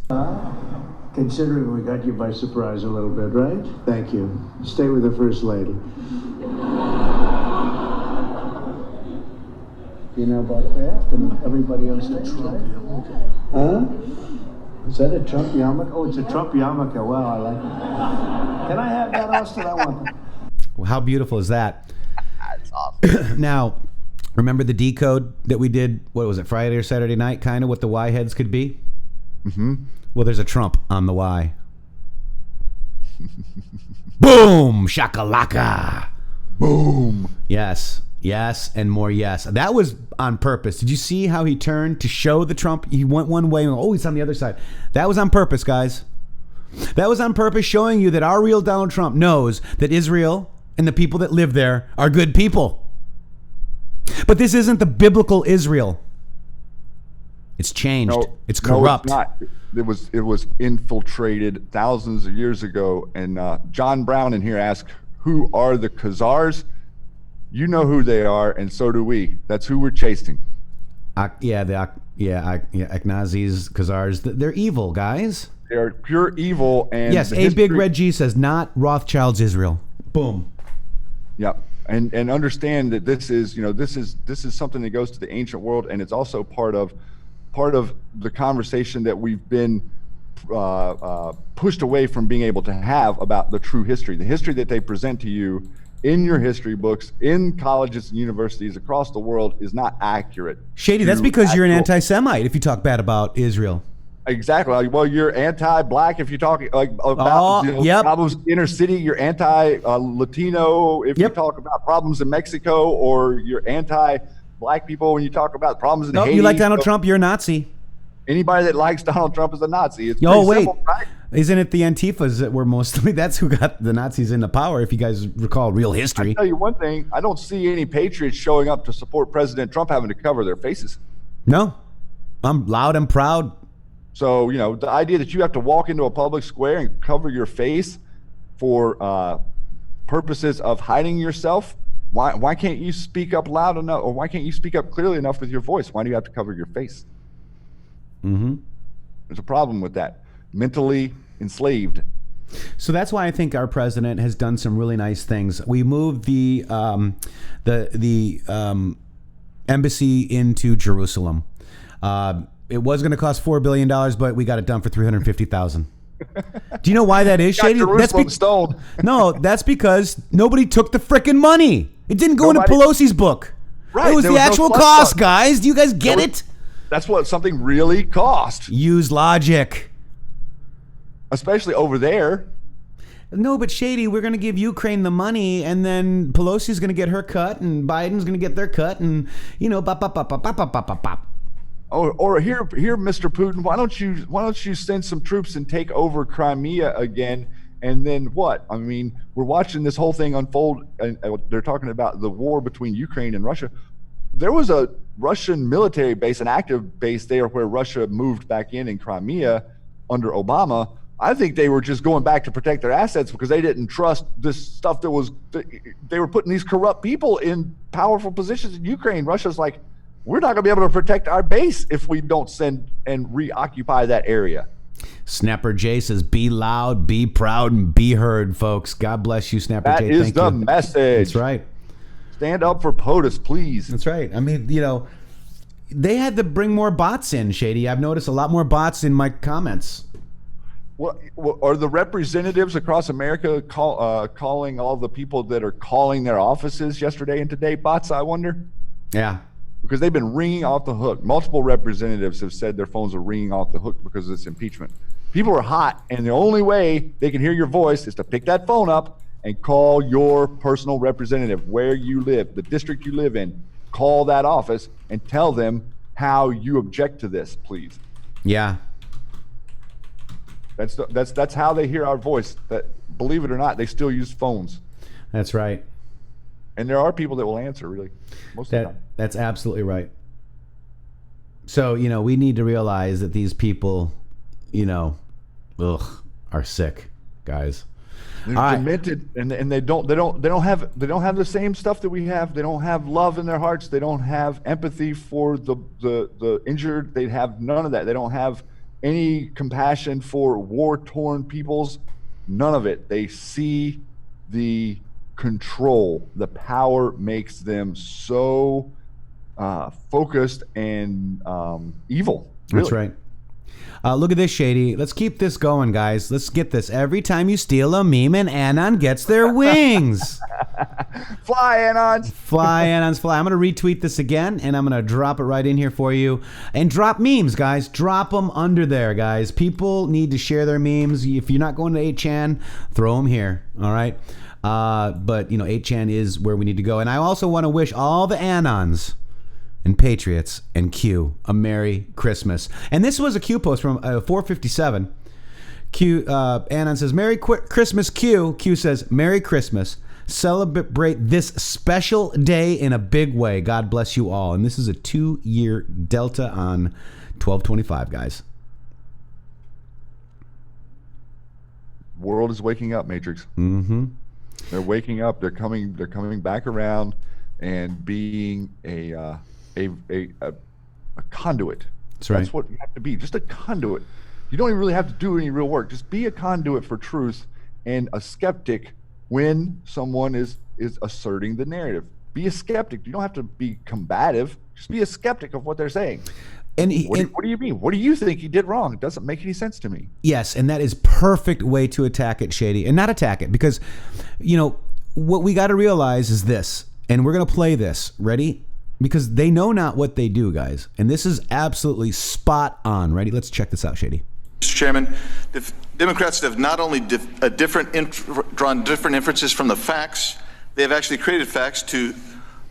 Considering we got you by surprise a little bit, right? Thank you. Stay with the First Lady. You know about Kraft and everybody on stage, right? Huh? Is that a Trump yarmulke? Oh, it's a Trump yarmulke. Wow, I like it. Can I have that, Austin? I want that. Well, how beautiful is that? That's awesome. Now, remember the decode that we did, what was it, Friday or Saturday night, kind of what the Y heads could be? Mm-hmm. Well, there's a Trump on the Y. Boom! Shakalaka! Boom! Yes, and more yes. That was on purpose. Did you see how he turned to show the Trump? He went one way and he's on the other side. That was on purpose, guys. That was on purpose, showing you that our real Donald Trump knows that Israel and the people that live there are good people. But this isn't the biblical Israel. It's changed. It's corrupt. No, it's not. It was infiltrated thousands of years ago. And John Brown in here asked, who are the Khazars? You know who they are, and so do we. That's who we're chasing. Aknazis, Khazars. They're evil, guys. They're pure evil. And yes, Big Red G says, not Rothschild's Israel. Boom. Yep. And understand that this is something that goes to the ancient world, and it's also part of the conversation that we've been pushed away from being able to have about the true history. The history that they present to you in your history books, in colleges and universities across the world is not accurate. Shady, that's because you're an anti-Semite if you talk bad about Israel. Exactly. Well, you're anti-black if you talk about problems in inner city. You're anti-Latino if you talk about problems in Mexico, or you're anti-black people when you talk about problems in Haiti. You like Donald Trump, you're a Nazi. Anybody that likes Donald Trump is a Nazi. It's simple, right? Isn't it the Antifas that were mostly, that's who got the Nazis into power, if you guys recall real history. I'll tell you one thing, I don't see any patriots showing up to support President Trump having to cover their faces. No, I'm loud and proud. So, the idea that you have to walk into a public square and cover your face for purposes of hiding yourself, why can't you speak up loud enough, or why can't you speak up clearly enough with your voice? Why do you have to cover your face? Mm-hmm. There's a problem with that. Mentally enslaved. So that's why I think our president has done some really nice things. We moved the embassy into Jerusalem. It was going to cost $4 billion, but we got it done for $350,000. Do you know why that is, Shady? That's because nobody took the frickin' money. It didn't go into Pelosi's book. Right. It was the actual cost, guys. Do you guys get it? That's what something really cost. Use logic. Especially over there. No, but Shady, we're going to give Ukraine the money, and then Pelosi's going to get her cut, and Biden's going to get their cut, and, bop, bop, bop, bop, bop, bop, bop, bop. Or here, Mr. Putin, why don't you send some troops and take over Crimea again? And then what? I mean, we're watching this whole thing unfold, and they're talking about the war between Ukraine and Russia. There was a Russian military base, an active base there where Russia moved back in Crimea under Obama. I think they were just going back to protect their assets because they didn't trust this stuff they were putting these corrupt people in powerful positions in Ukraine. Russia's like, we're not going to be able to protect our base if we don't send and reoccupy that area. Snapper J says, be loud, be proud, and be heard, folks. God bless you, Snapper J. That is the message. That's right. Stand up for POTUS, please. That's right. I mean, they had to bring more bots in, Shady. I've noticed a lot more bots in my comments. Well, are the representatives across America calling all the people that are calling their offices yesterday and today bots, I wonder? Yeah. Because they've been ringing off the hook. Multiple representatives have said their phones are ringing off the hook because of this impeachment. People are hot, and the only way they can hear your voice is to pick that phone up and call your personal representative where you live, the district you live in. Call that office and tell them how you object to this, please. Yeah. That's how they hear our voice. That, believe it or not, they still use phones. That's right. And there are people that will answer, really, most of the time. That's absolutely right. So, we need to realize that these people, are sick, guys. They're demented, and they don't have the same stuff that we have. They don't have love in their hearts. They don't have empathy for the injured. They have none of that. They don't have any compassion for war-torn peoples. None of it. They see the control. The power makes them so focused and evil. Really. That's right. Look at this, Shady. Let's keep this going, guys. Let's get this. Every time you steal a meme, an Anon gets their wings. Fly, Anons. Fly, Anons, fly. I'm going to retweet this again, and I'm going to drop it right in here for you. And drop memes, guys. Drop them under there, guys. People need to share their memes. If you're not going to 8chan, throw them here, all right? But, 8chan is where we need to go. And I also want to wish all the Anons and Patriots and Q a Merry Christmas. And this was a Q post from 457. Q Anon says, Merry Christmas, Q. Q says, Merry Christmas. Celebrate this special day in a big way. God bless you all. And this is a 2-year delta on 12/25, guys. World is waking up, Matrixx. Mm-hmm. They're waking up. They're coming back around and being a conduit. That's right. That's what you have to be. Just a conduit. You don't even really have to do any real work. Just be a conduit for truth and a skeptic when someone is asserting the narrative. Be a skeptic. You don't have to be combative. Just be a skeptic of what they're saying. What do you mean? What do you think he did wrong? It doesn't make any sense to me. Yes, and that is perfect way to attack it, Shady. And not attack it, because, what we got to realize is this, and we're going to play this. Ready? Because they know not what they do, guys. And this is absolutely spot on. Ready? Let's check this out, Shady. Mr. Chairman, Democrats have not only drawn different inferences from the facts, they have actually created facts to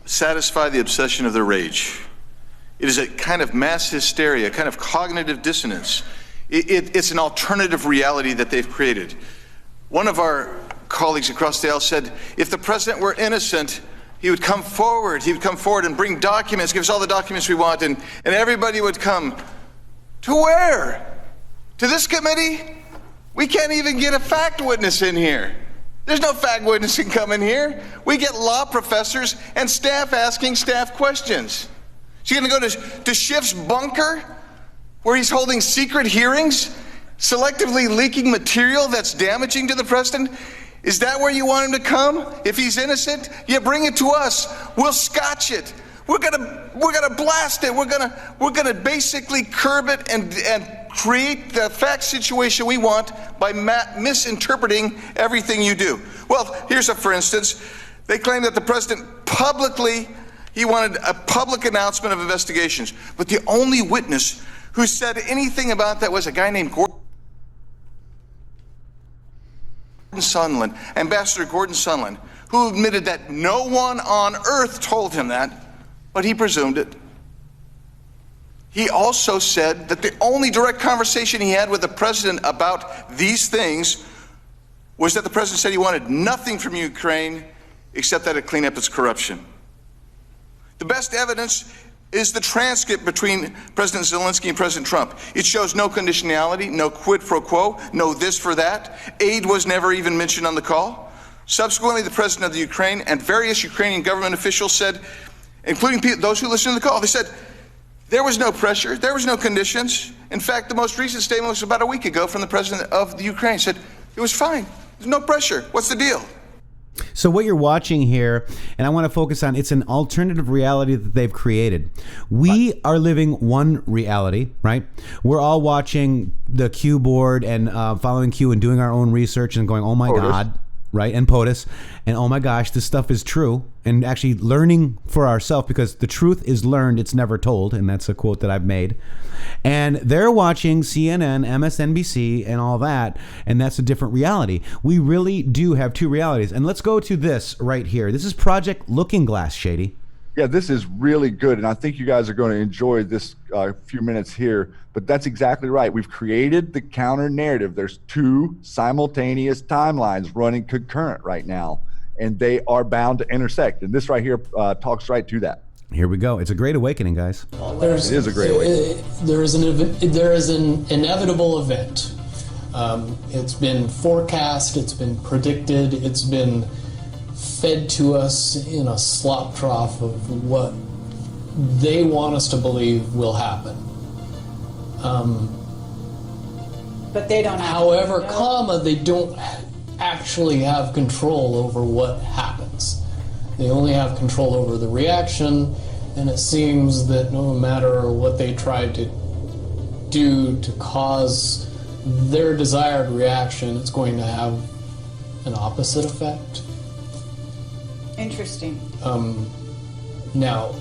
satisfy the obsession of their rage. It is a kind of mass hysteria, a kind of cognitive dissonance. It's an alternative reality that they've created. One of our colleagues across the aisle said, if the president were innocent, he would come forward. He would come forward and bring documents, give us all the documents we want, and everybody would come. To where? To this committee? We can't even get a fact witness in here. There's no fact witnessing coming here. We get law professors and staff asking staff questions. So you're going to go to Schiff's bunker, where he's holding secret hearings, selectively leaking material that's damaging to the president? Is that where you want him to come? If he's innocent, yeah, bring it to us. We'll scotch it. We're gonna blast it. We're gonna basically curb it and create the fact situation we want by misinterpreting everything you do. Well, here's for instance, they claim that the president he wanted a public announcement of investigations, but the only witness who said anything about that was a guy named Gordon Sondland, Ambassador Gordon Sondland, who admitted that no one on earth told him that, but he presumed it. He also said that the only direct conversation he had with the president about these things was that the president said he wanted nothing from Ukraine except that it clean up its corruption. The best evidence is the transcript between President Zelensky and President Trump. It shows no conditionality, no quid pro quo, no this for that. Aid was never even mentioned on the call. Subsequently, the president of the Ukraine and various Ukrainian government officials said, including those who listened to the call, they said there was no pressure, there was no conditions. In fact, the most recent statement was about a week ago from the president of the Ukraine. Said it was fine, there's no pressure. What's the deal? So what you're watching here, and I want to focus on, it's an alternative reality that they've created. We are living one reality, right? We're all watching the Q board and following Q and doing our own research and going, oh my God, right? And POTUS, and oh my gosh, this stuff is true. And actually learning for ourselves, because the truth is learned, it's never told. And that's a quote that I've made. And they're watching CNN, MSNBC, and all that. And that's a different reality. We really do have two realities. And let's go to this right here. This is Project Looking Glass, Shady. Yeah, this is really good. And I think you guys are going to enjoy this few minutes here. But that's exactly right. We've created the counter narrative. There's two simultaneous timelines running concurrent right now. and they are bound to intersect. And this right here talks right to that. Here we go. It's a great awakening, guys. It is a great awakening. There is an inevitable event. It's been forecast, it's been predicted, it's been fed to us in a slop trough of what they want us to believe will happen. But they don't. However, they don't actually have control over what happens. They only have control over the reaction, and it seems that no matter what they try to do to cause their desired reaction, it's going to have an opposite effect. Interesting. Now,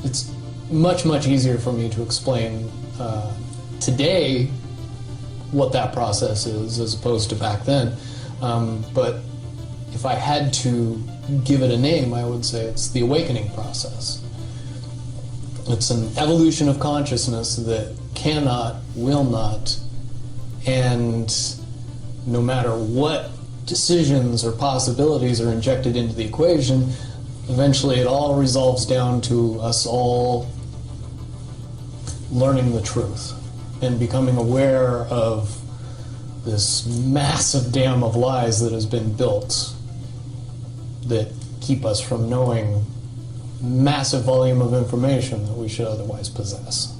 it's much easier for me to explain today what that process is as opposed to back then. But if I had to give it a name, I would say it's the awakening process. It's an evolution of consciousness that cannot, will not, and no matter what decisions or possibilities are injected into the equation, eventually it all resolves down to us all learning the truth and becoming aware of this massive dam of lies that has been built that keep us from knowing massive volume of information that we should otherwise possess.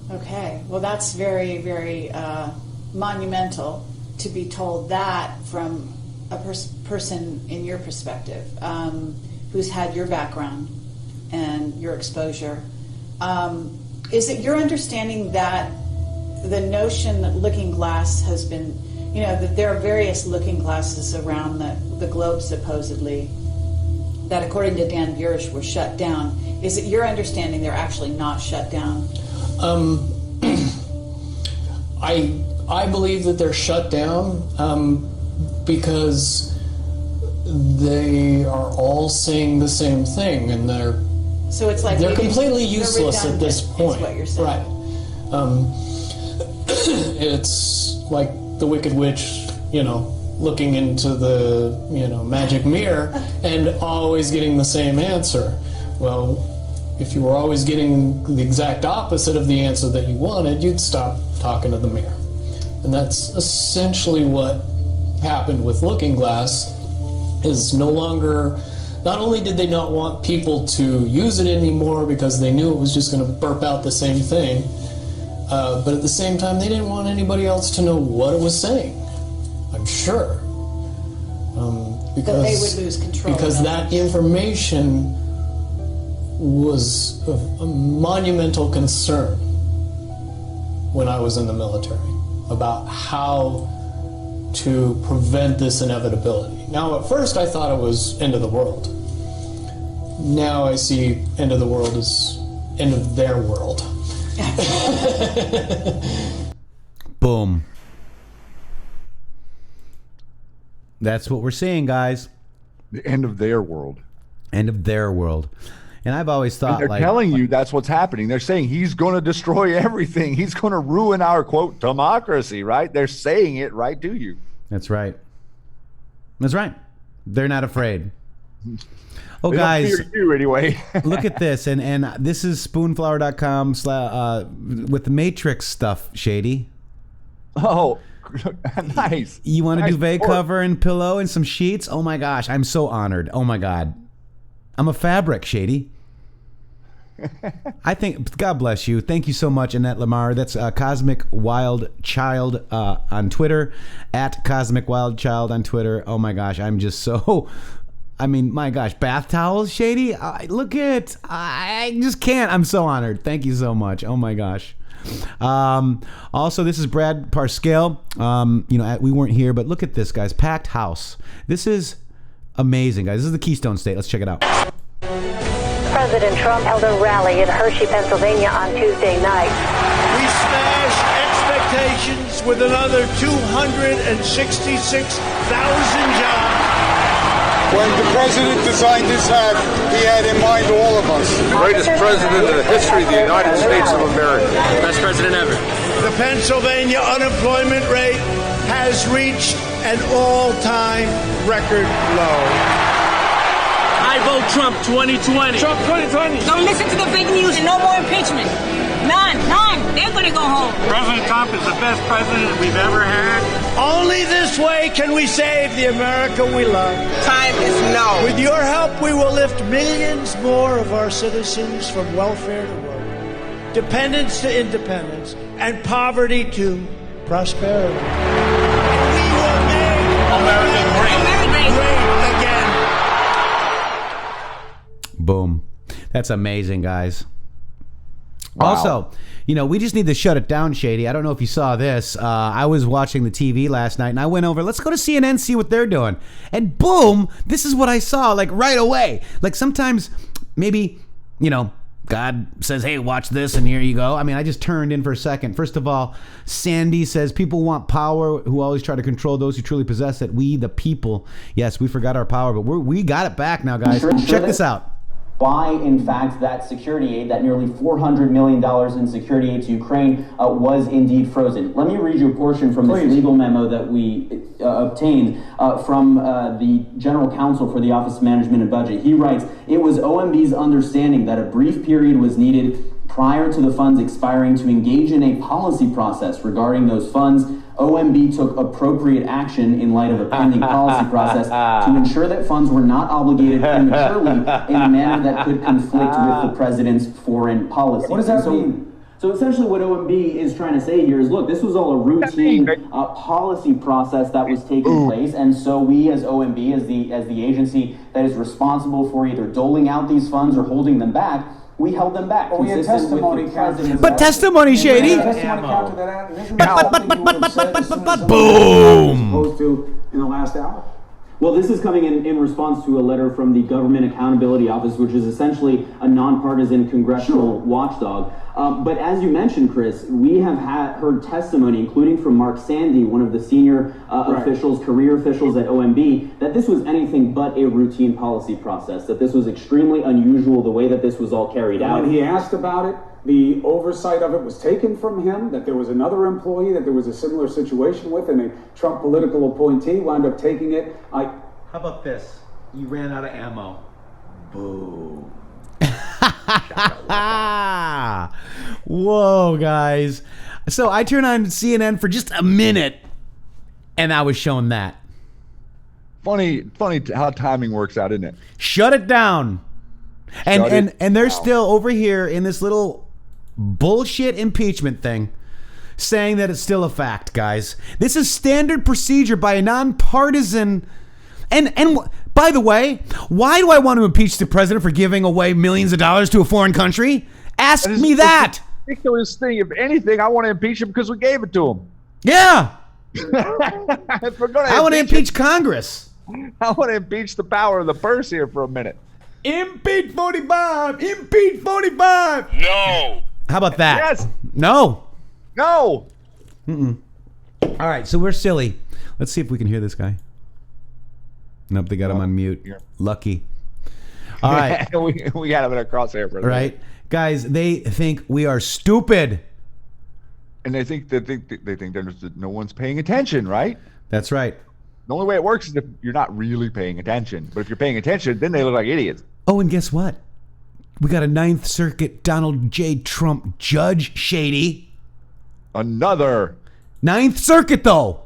Okay, well that's very, very monumental to be told that from a person in your perspective, who's had your background and your exposure. Is it your understanding that the notion that Looking Glass has been, that there are various looking glasses around the globe supposedly, that according to Dan Burish were shut down. Is it your understanding they're actually not shut down? I believe that they're shut down because they are all saying the same thing, and they're completely useless at this point. Is what you're saying. Right. It's like the Wicked Witch, looking into the magic mirror and always getting the same answer. Well, if you were always getting the exact opposite of the answer that you wanted, you'd stop talking to the mirror. And that's essentially what happened with Looking Glass. Is no longer, not only did they not want people to use it anymore because they knew it was just going to burp out the same thing, but at the same time they didn't want anybody else to know what it was saying, I'm sure. Because they would lose control. Because that information was of a monumental concern when I was in the military about how to prevent this inevitability. Now, at first I thought it was end of the world. Now I see end of the world as end of their world. Boom. That's what we're seeing, guys. The end of their world. End of their world. And I've always thought, they're telling you that's what's happening. They're saying he's going to destroy everything. He's going to ruin our, quote, democracy, right? They're saying it right to you. That's right. That's right. They're not afraid. Oh, they guys. Don't fear you anyway. Look at this. And this is spoonflower.com with the Matrixxx stuff, Shady. Oh, nice. You want to do vase cover and pillow and some sheets? Oh, my gosh. I'm so honored. Oh, my God. I'm a fabric, Shady. I think, God bless you. Thank you so much, Annette Lamar. That's Cosmic Wild Child on Twitter, at Cosmic Wild Child on Twitter. Oh my gosh, I'm just so, my gosh, bath towels, Shady? Look at, I just can't. I'm so honored. Thank you so much. Oh my gosh. Also, this is Brad Parscale. We weren't here, but look at this, guys. Packed house. This is amazing, guys. This is the Keystone State. Let's check it out. President Trump held a rally in Hershey, Pennsylvania on Tuesday night. We smashed expectations with another 266,000 jobs. When the president designed this hat, he had in mind all of us. The greatest president in the history of the United States of America. Best president ever. The Pennsylvania unemployment rate has reached an all-time record low. I vote Trump 2020. Trump 2020. Don't listen to the fake news and no more impeachment. None. They're going to go home. President Trump is the best president we've ever had. Only this way can we save the America we love. Time is now. With your help, we will lift millions more of our citizens from welfare to work, dependence to independence, and poverty to prosperity. And we will make America great again. Boom. That's amazing, guys. Wow. Also, we just need to shut it down, Shady. I don't know if you saw this. I was watching the TV last night, and I went over, let's go to CNN, see what they're doing. And boom, this is what I saw, like, right away. Like, sometimes, maybe, God says, hey, watch this, and here you go. I mean, I just turned in for a second. First of all, Sandy says, people want power who always try to control those who truly possess it. We, the people. Yes, we forgot our power, but we got it back now, guys. Check this out. Why, in fact, that security aid, that nearly $400 million in security aid to Ukraine, was indeed frozen. Let me read you a portion from this legal memo that we obtained from the General Counsel for the Office of Management and Budget. He writes, it was OMB's understanding that a brief period was needed prior to the funds expiring to engage in a policy process regarding those funds. OMB took appropriate action in light of a pending policy process to ensure that funds were not obligated prematurely in a manner that could conflict with the president's foreign policy. What does that mean? So essentially what OMB is trying to say here is, look, this was all a routine policy process that was taking place, and so we as OMB, as the agency that is responsible for either doling out these funds or holding them back, we held them back. Well, we had testimony counted. But testimony, Shady. Boom. Opposed to in the last hour. Well, this is coming in response to a letter from the Government Accountability Office, which is essentially a nonpartisan congressional watchdog. But as you mentioned, Chris, we have heard testimony, including from Mark Sandy, one of the senior officials, career officials at OMB, that this was anything but a routine policy process, that this was extremely unusual, the way that this was all carried out. When he asked about it, the oversight of it was taken from him, that there was another employee that there was a similar situation with, and a Trump political appointee wound up taking it. How about this? You ran out of ammo. Boo. Whoa, guys. So I turned on CNN for just a minute, and I was shown that. Funny how timing works out, isn't it? Shut it down. And they're still over here in this little bullshit impeachment thing, saying that it's still a fact, guys. This is standard procedure by a nonpartisan. And by the way, why do I want to impeach the president for giving away millions of dollars to a foreign country? Ask me that. Ridiculous thing. If anything, I want to impeach him because we gave it to him. Yeah. If we're gonna I want to impeach Congress. I want to impeach the power of the purse here for a minute. Impeach 45. Impeach 45. No. How about that? Yes. No. No. Mm-mm. All right, so we're silly. Let's see if we can hear this guy. Nope, they got him on mute. Lucky. All right. we got him in a crosshair for a right. minute. Guys, they think we are stupid. And they think that no one's paying attention, right? That's right. The only way it works is if you're not really paying attention. But if you're paying attention, then they look like idiots. Oh, and guess what? We got a Ninth Circuit Donald J. Trump judge, Shady. Another. Ninth Circuit, though.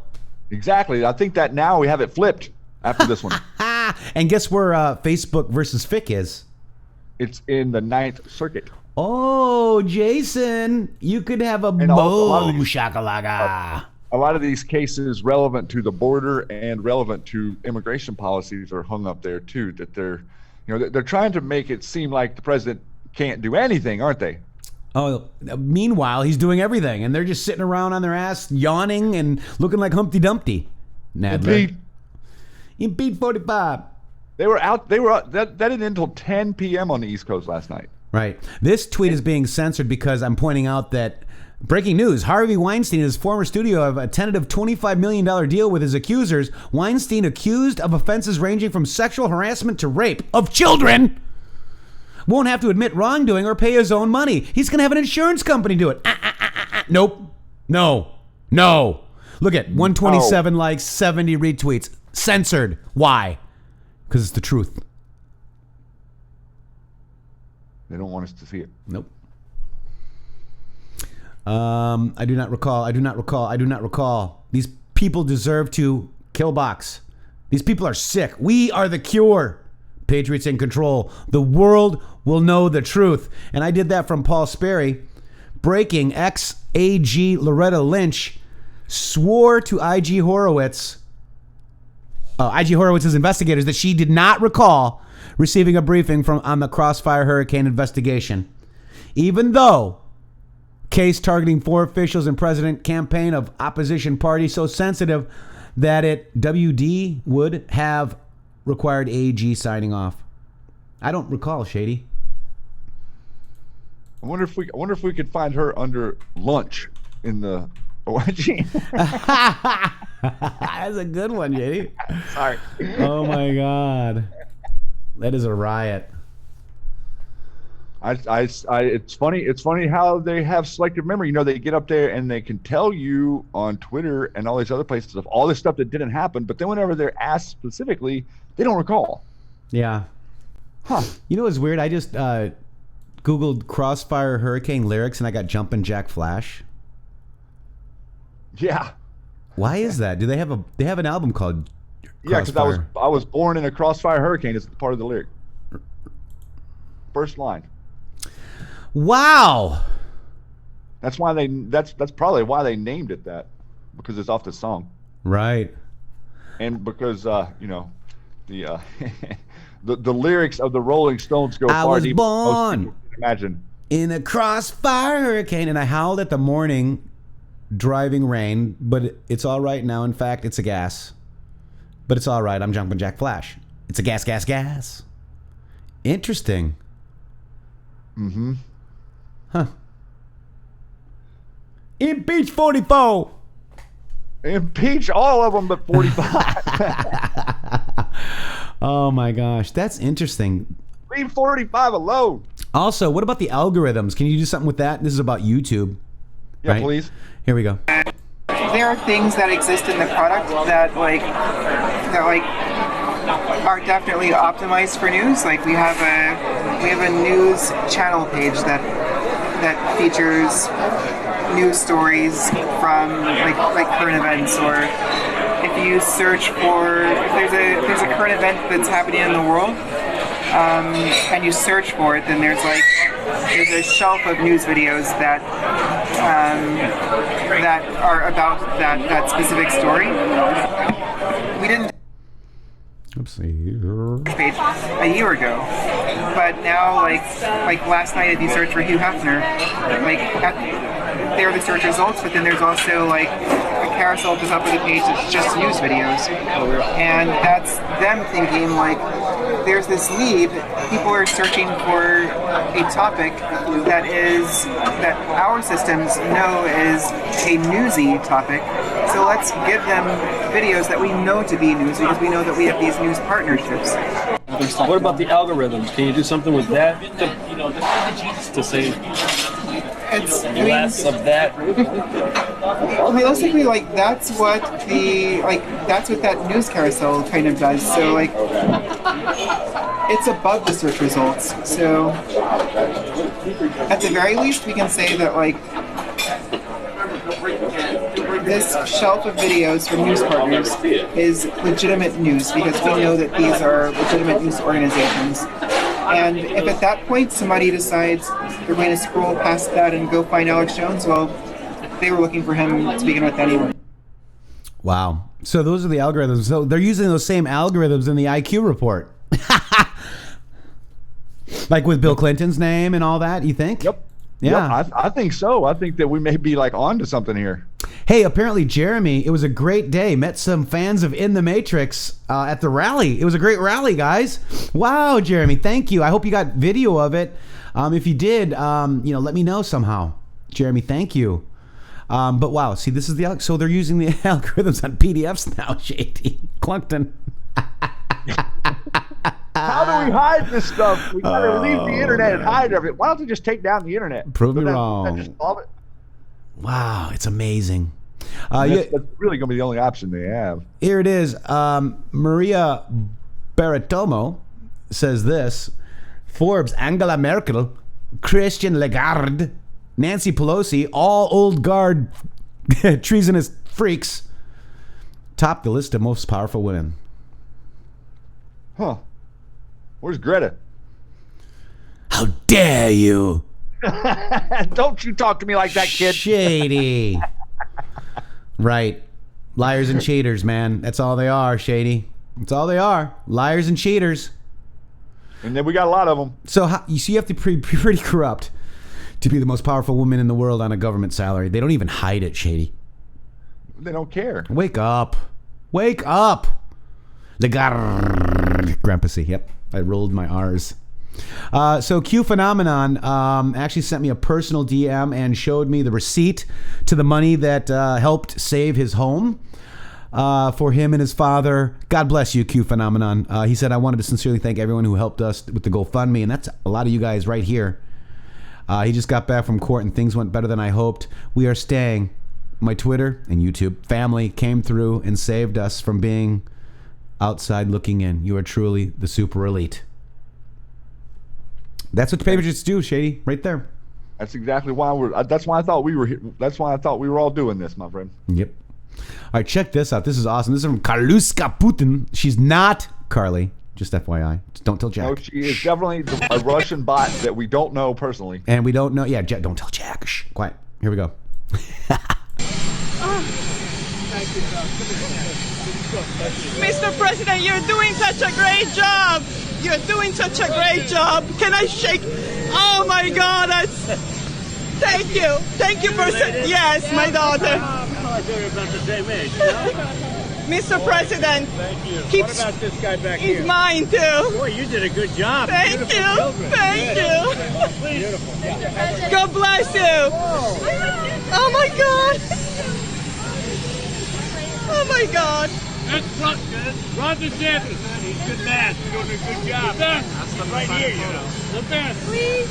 Exactly. I think that now we have it flipped after this one. And guess where Facebook versus FIC is? It's in the Ninth Circuit. Oh, Jason, you could have a boom shakalaka. A lot of these cases relevant to the border and relevant to immigration policies are hung up there too. That they're trying to make it seem like the president can't do anything, aren't they? Oh, meanwhile, he's doing everything, and they're just sitting around on their ass, yawning and looking like Humpty Dumpty. Impeach 45. They were out. That didn't end until 10 p.m. on the East Coast last night. Right. This tweet is being censored because I'm pointing out that breaking news: Harvey Weinstein and his former studio have a tentative $25 million deal with his accusers. Weinstein, accused of offenses ranging from sexual harassment to rape of children, won't have to admit wrongdoing or pay his own money. He's going to have an insurance company do it. Nope. No. Look at 127 likes, 70 retweets. Censored. Why? Because it's the truth. They don't want us to see it. Nope. I do not recall. These people deserve to kill box. These people are sick. We are the cure. Patriots in control. The world will know the truth. And I did that from Paul Sperry. Breaking, ex-AG Loretta Lynch swore to IG Horowitz's investigators that she did not recall receiving a briefing on the Crossfire Hurricane investigation. Even though case targeting 4 officials and president campaign of opposition party so sensitive that WD would have required AG signing off. I don't recall, Shady. I wonder if we could find her under lunch in the OIG. That's a good one, Shady. Sorry. Oh my God. That is a riot. It's funny how they have selective memory. You know, they get up there and they can tell you on Twitter and all these other places of all this stuff that didn't happen, but then whenever they're asked specifically, they don't recall. Yeah. Huh. You know what's weird? I just Googled Crossfire Hurricane lyrics and I got Jumpin' Jack Flash. Yeah. Why is that? Do they have an album called Crossfire? Yeah, because I was born in a Crossfire Hurricane is part of the lyric. First line. Wow. That's probably why they named it that, because it's off the song. Right. And because you know, the the lyrics of the Rolling Stones go far deeper. I was born imagine in a crossfire hurricane, and I howled at the morning driving rain, but it's all right now. In fact, it's a gas. But it's all right. I'm Jumpin' Jack Flash. It's a gas, gas, gas. Interesting. Mm-hmm. Huh. Impeach 44. Impeach all of them but 45. Oh my gosh, that's interesting. Leave 45 alone. Also, what about the algorithms? Can you do something with that? This is about YouTube. Yeah, right? Please. Here we go. There are things that exist in the product that are definitely optimized for news. Like we have a news channel page that features news stories from like current events, or if you search for if there's a current event that's happening in the world, and you search for it, then there's a shelf of news videos that are about that specific story. We didn't page a year ago, but now like last night, if you search for Hugh Hefner, there are the search results, but then there's also like a carousel at the top of the page that's just news videos, and that's them thinking like there's this need. People are searching for a topic that our systems know is a newsy topic. So let's give them videos that we know to be news, because we know that we have these news partnerships. What about the algorithms? Can you do something with that to say less of that? Realistically, that's what that news carousel kind of does. So it's above the search results. So at the very least, we can say that this shelf of videos from news partners is legitimate news, because we know that these are legitimate news organizations. And if at that point somebody decides they're going to scroll past that and go find Alex Jones, well, they were looking for him to begin with anyway. Wow. So those are the algorithms. So they're using those same algorithms in the IQ report. Like with Bill Clinton's name and all that, you think? Yep. Yeah. Yep, I think so. I think that we may be on to something here. Hey, apparently, Jeremy, it was a great day. Met some fans of intheMatrixxx at the rally. It was a great rally, guys. Wow, Jeremy, thank you. I hope you got video of it. If you did, let me know somehow. Jeremy, thank you. But wow, see, this is so they're using the algorithms on PDFs now, JD Clunkton. How do we hide this stuff? We gotta leave the internet and hide everything. Why don't we just take down the internet? Prove me wrong. Just solve it. Wow, it's amazing. That's really going to be the only option they have. Here it is. Maria Baratomo says this. Forbes, Angela Merkel, Christian Lagarde, Nancy Pelosi, all old guard treasonous freaks top the list of most powerful women. Huh. Where's Greta? How dare you? Don't you talk to me like that, kid. Shady. Right. Liars and cheaters, man. That's all they are, Shady. That's all they are. Liars and cheaters. And then we got a lot of them. So you see, you have to be pretty corrupt to be the most powerful woman in the world on a government salary. They don't even hide it, Shady. They don't care. Wake up. Wake up. Grandpacy. Yep. I rolled my R's. So Q Phenomenon actually sent me a personal DM and showed me the receipt to the money that helped save his home for him and his father. God bless you, Q Phenomenon. He said, I wanted to sincerely thank everyone who helped us with the GoFundMe, and that's a lot of you guys right here. He just got back from court and things went better than I hoped. We are staying. My Twitter and YouTube family came through and saved us from being outside looking in. You are truly the super elite. That's what the Patriots do, Shady, right there. That's exactly why that's why I thought we were here. That's why I thought we were all doing this, my friend. Yep. All right, check this out. This is awesome. This is from Kaluska Putin. She's not Carly. Just FYI. Just don't tell Jack. No, she is definitely a Russian bot that we don't know personally. And we don't know. Yeah, Jack, don't tell Jack. Shh, quiet. Here we go. Mr. President, you're doing such a great job. You're doing such a great job. Can I shake? Oh my God! Thank you. Thank you for yes, my daughter. I thought you were about the same age. No? Mr. President, thank you. Keep, what about this guy back he's here? Mine too. Boy, you did a good job. Thank Beautiful you. children. Thank you. Beautiful. God bless you. Oh my God. Oh my God. That's Trump, good. Ron DeSantis, man, he's good man. He's doing a good job. The best. That's the right here, you know. The best. Please,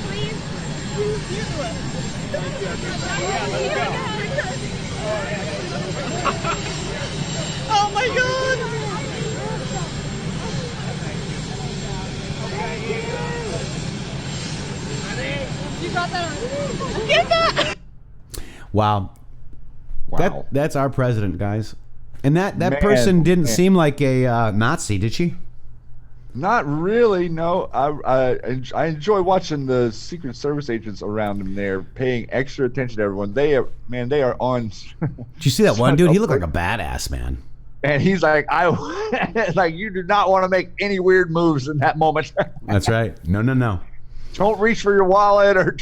please. Oh my God. You got that on. Get that. Wow. That's our president, guys. And that person didn't seem like a Nazi, did she? Not really, no. I enjoy watching the Secret Service agents around him there, paying extra attention to everyone. They are on. Did you see that one dude? He looked like a badass, man. And he's like, like, you do not want to make any weird moves in that moment. That's right. No. Don't reach for your wallet or.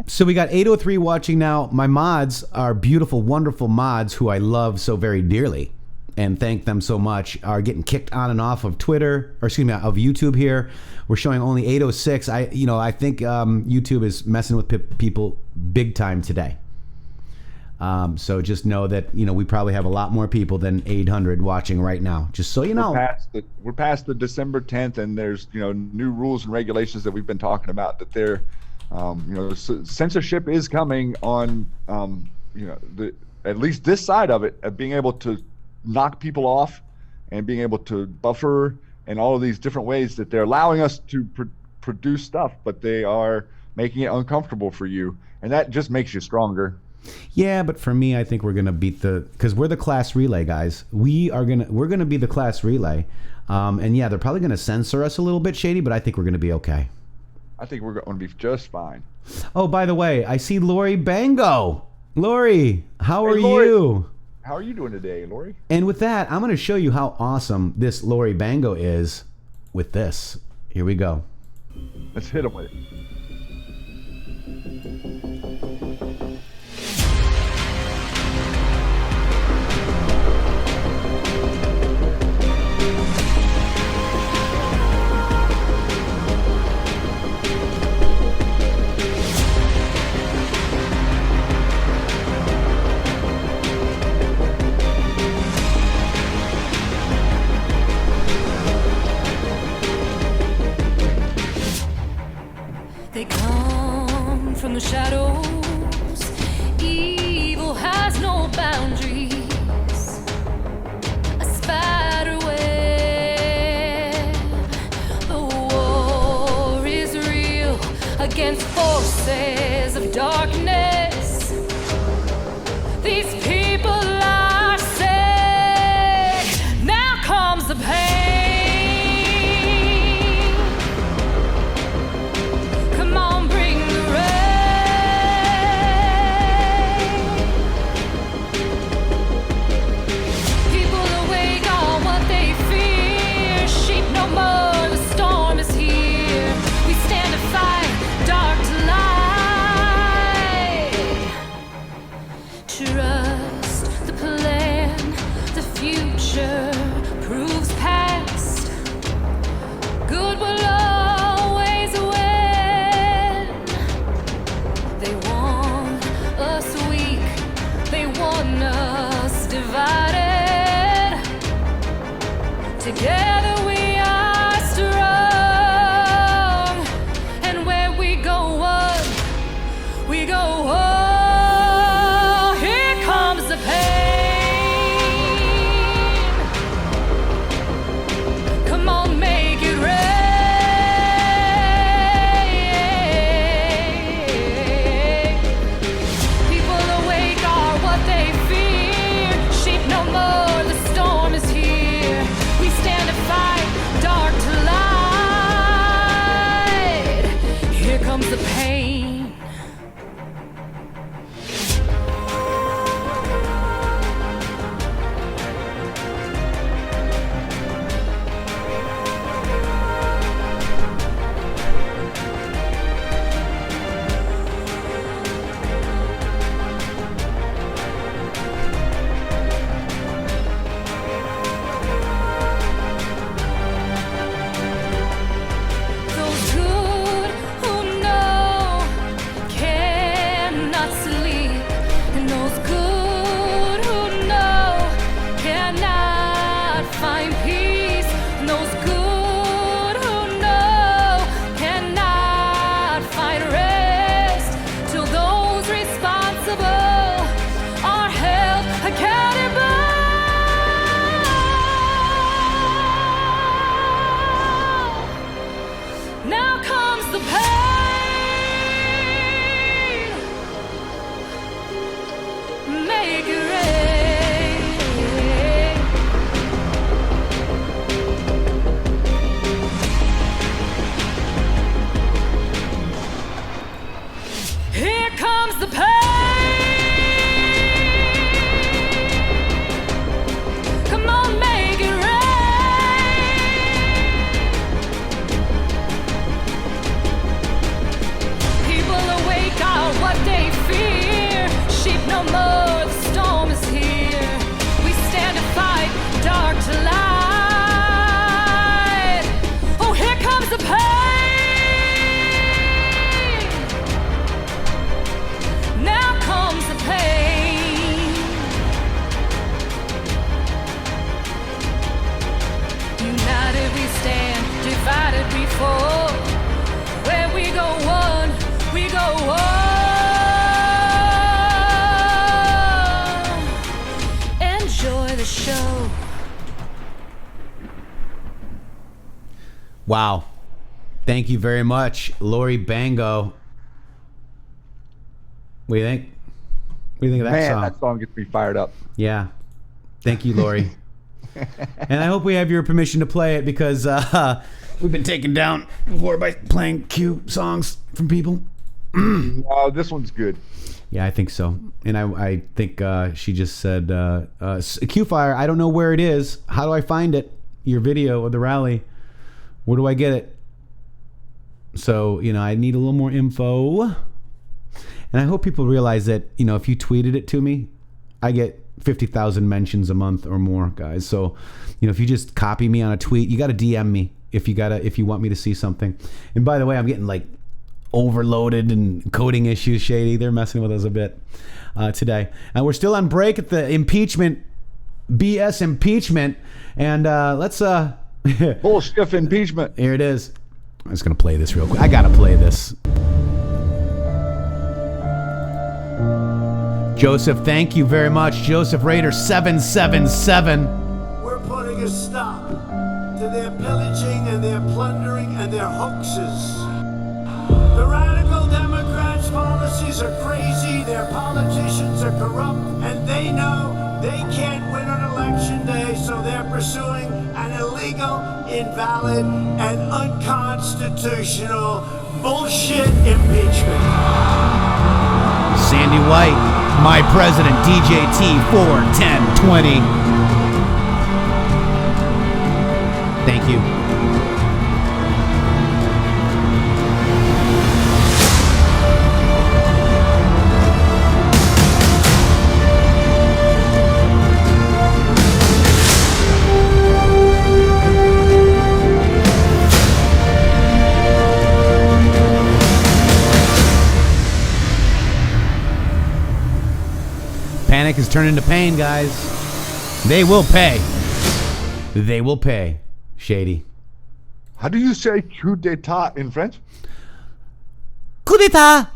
So we got 803 watching now. My mods are beautiful, wonderful mods who I love so very dearly, and thank them so much. Are getting kicked on and off of Twitter, or excuse me, of YouTube. Here we're showing only 806. I think YouTube is messing with people big time today. So just know that we probably have a lot more people than 800 watching right now. Just so you know, we're past the December 10th, and there's new rules and regulations that we've been talking about. That there, censorship is coming on. At least this side of it, of being able to knock people off and being able to buffer and all of these different ways that they're allowing us to produce stuff, but they are making it uncomfortable for you, and that just makes you stronger. Yeah, but for me, I think we're gonna beat because we're the class relay guys. We're gonna be the class relay, and yeah, they're probably gonna censor us a little bit, Shady, but I think we're gonna be okay. I think we're going to be just fine. Oh, by the way, I see Lori Bango. Lori, how are you? How are you doing today, Lori? And with that, I'm gonna show you how awesome this Lori Bango is with this. Here we go. Let's hit him with it. They come from the shadows. Evil has against forces of darkness. These people are sick. Now comes the pain. Come on, bring the rain. People awake on what they fear. Sheep no more, the storm is here. We stand to fight, dark to light. Trust the plan, the future proves past. Good will always win. They want us weak, they want us divided. Together we are strong, and where we go on, we go on. Here comes the pain. Come on, make it rain. People awake are what they fear. Sheep no more, the storm is here. We stand to fight, dark to light. Here comes the pain. Those good who know cannot sleep, and those good who know cannot find peace, and those good who know cannot find rest till those responsible are held accountable. Now comes the pain. Make it rain. Here comes the pain. Come on, make it rain. People awake are what they fear. Sheep no more, the storm is here. We stand to fight, dark to light. Oh, here comes the pain. Now comes the pain. United we stand, divided we fall. Where we go one, we go on. Enjoy the show. Wow. Thank you very much, Lori Bango. What do you think? What do you think of that Man, song? that song gets me fired up. Yeah. Thank you, Lori. And I hope we have your permission to play it because we've been taken down before by playing Q songs from people. No, this one's good. Yeah, I think so. And I think she just said, Q-Fire, I don't know where it is. How do I find it? Your video of the rally. Where do I get it? So, I need a little more info. And I hope people realize that, if you tweeted it to me, I get 50,000 mentions a month or more, guys. So, if you just copy me on a tweet, you got to DM me if you want me to see something. And by the way, I'm getting like overloaded and coding issues, Shady. They're messing with us a bit today. And we're still on break at the impeachment, BS impeachment. And let's... Bullshit impeachment. Here it is. I'm just going to play this real quick. I got to play this. Joseph, thank you very much. Joseph Raider 777. We're putting a stop to their pillaging and their plundering and their hoaxes. The radical Democrats' policies are crazy, their politicians are corrupt, and they know they can't win on election day, so they're pursuing an illegal, invalid, and unconstitutional bullshit impeachment. Sandy White, my president, DJT 41020. Thank you. Panic is turning to pain, guys. They will pay. They will pay. Shady. How do you say coup d'etat in French? Coup d'etat.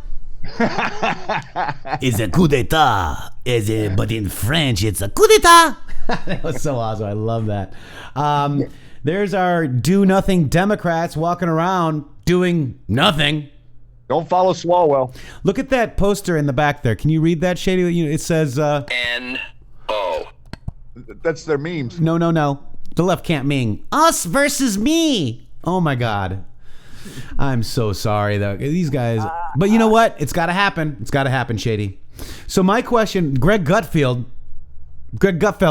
It's a coup d'etat. But in French, it's a coup d'etat. That was so awesome. I love that. There's our do-nothing Democrats walking around doing nothing. Don't follow Swalwell. Look at that poster in the back there. Can you read that, Shady? It says... N-O. That's their memes. No. The left can't mean. Us versus me. Oh, my God. I'm so sorry, though. These guys... But you know what? It's got to happen. It's got to happen, Shady. So my question, Greg Gutfeld,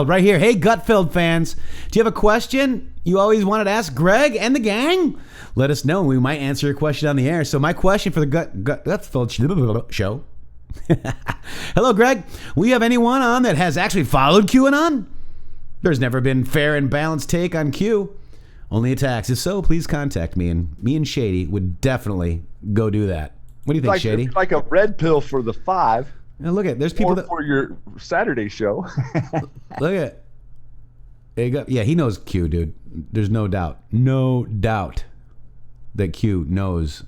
right here. Hey, Gutfeld fans. Do you have a question you always wanted to ask Greg and the gang? Let us know. We might answer your question on the air. So my question for the Gutfeld show. Hello, Greg. We have anyone on that has actually followed QAnon? There's never been fair and balanced take on Q. Only attacks. If so, please contact me. And me and Shady would definitely go do that. What do you think, Shady? It's like a red pill for the 5. Now look at there's people that for your Saturday show. Look at there you go. Yeah, he knows Q, dude. There's no doubt. No doubt that Q knows,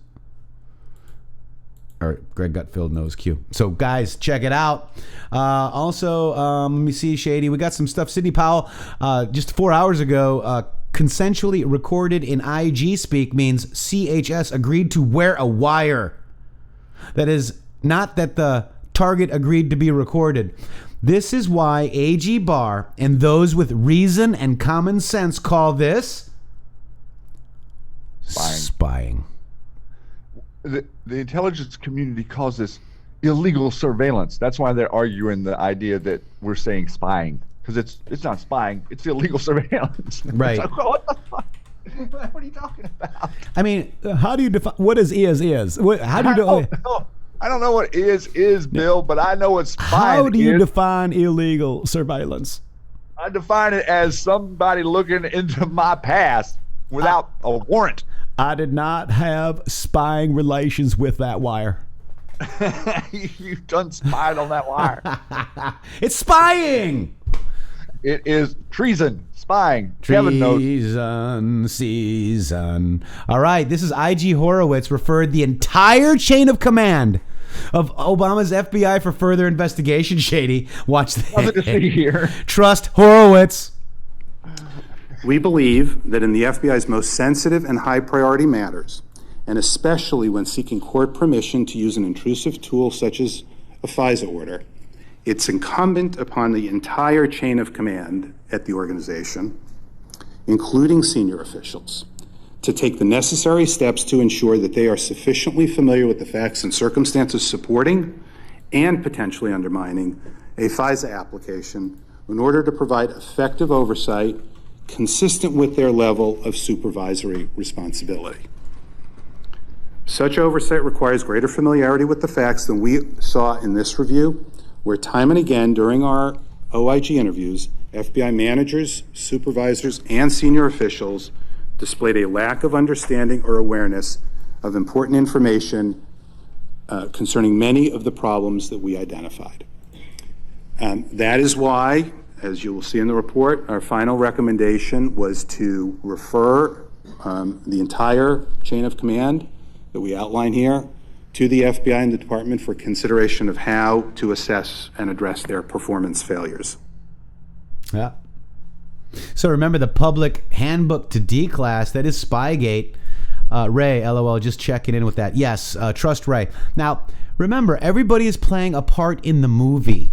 or Greg Gutfeld knows Q. So guys, check it out. Also, let me see, Shady. We got some stuff. Sidney Powell, just 4 hours ago, consensually recorded in IG speak means CHS agreed to wear a wire. That is not that the target agreed to be recorded. This is why AG Barr and those with reason and common sense call this spying. The intelligence community calls this illegal surveillance. That's why they're arguing the idea that we're saying spying, because it's not spying, it's illegal surveillance. Right. Like, what the fuck? What are you talking about? I mean, how do you define what is? How do you do? I don't know what is, Bill, but I know what spying How do you is. define illegal surveillance? I define it as somebody looking into my past without a warrant. I did not have spying relations with that wire. You've done spied on that wire. It's spying. It is treason. Spying. Kevin knows. Treason season. All right, this is IG Horowitz referred the entire chain of command of Obama's FBI for further investigation. Shady, watch this. Nothing to see here. Trust Horowitz. We believe that in the FBI's most sensitive and high priority matters, and especially when seeking court permission to use an intrusive tool such as a FISA order, it's incumbent upon the entire chain of command at the organization, including senior officials, to take the necessary steps to ensure that they are sufficiently familiar with the facts and circumstances supporting and potentially undermining a FISA application in order to provide effective oversight consistent with their level of supervisory responsibility. Such oversight requires greater familiarity with the facts than we saw in this review, where time and again during our OIG interviews, FBI managers, supervisors, and senior officials displayed a lack of understanding or awareness of important information concerning many of the problems that we identified. That is why, as you will see in the report, our final recommendation was to refer the entire chain of command that we outline here to the FBI and the department for consideration of how to assess and address their performance failures. Yeah. So remember the public handbook to D-Class, that is Spygate. Ray, LOL, just checking in with that. Yes, trust Ray. Now, remember, everybody is playing a part in the movie.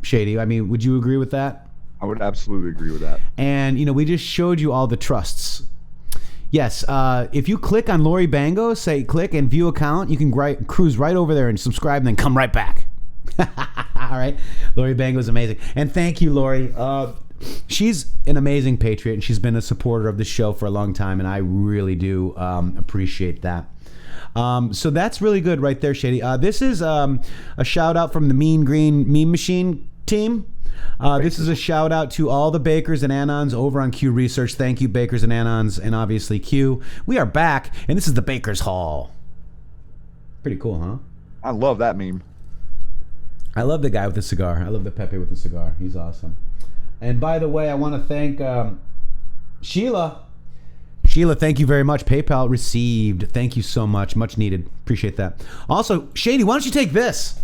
Shady, I mean, would you agree with that? I would absolutely agree with that. And, we just showed you all the trusts. Yes, if you click on Lori Bango, say click and view account, you can cruise right over there and subscribe and then come right back. All right. Lori Bango is amazing. And thank you, Lori. She's an amazing patriot, and she's been a supporter of the show for a long time, and I really do appreciate that. So that's really good right there, Shady. This is a shout out from the Mean Green Meme Machine team. This is a shout out to all the Bakers and Anons over on Q Research. Thank you, Bakers and Anons, and obviously Q. We are back, and this is the Bakers Hall. Pretty cool, huh? I love that meme. I love the guy with the cigar. I love the Pepe with the cigar. He's awesome. And by the way, I want to thank Sheila. Sheila, thank you very much. PayPal received. Thank you so much. Much needed. Appreciate that. Also, Shady, why don't you take this?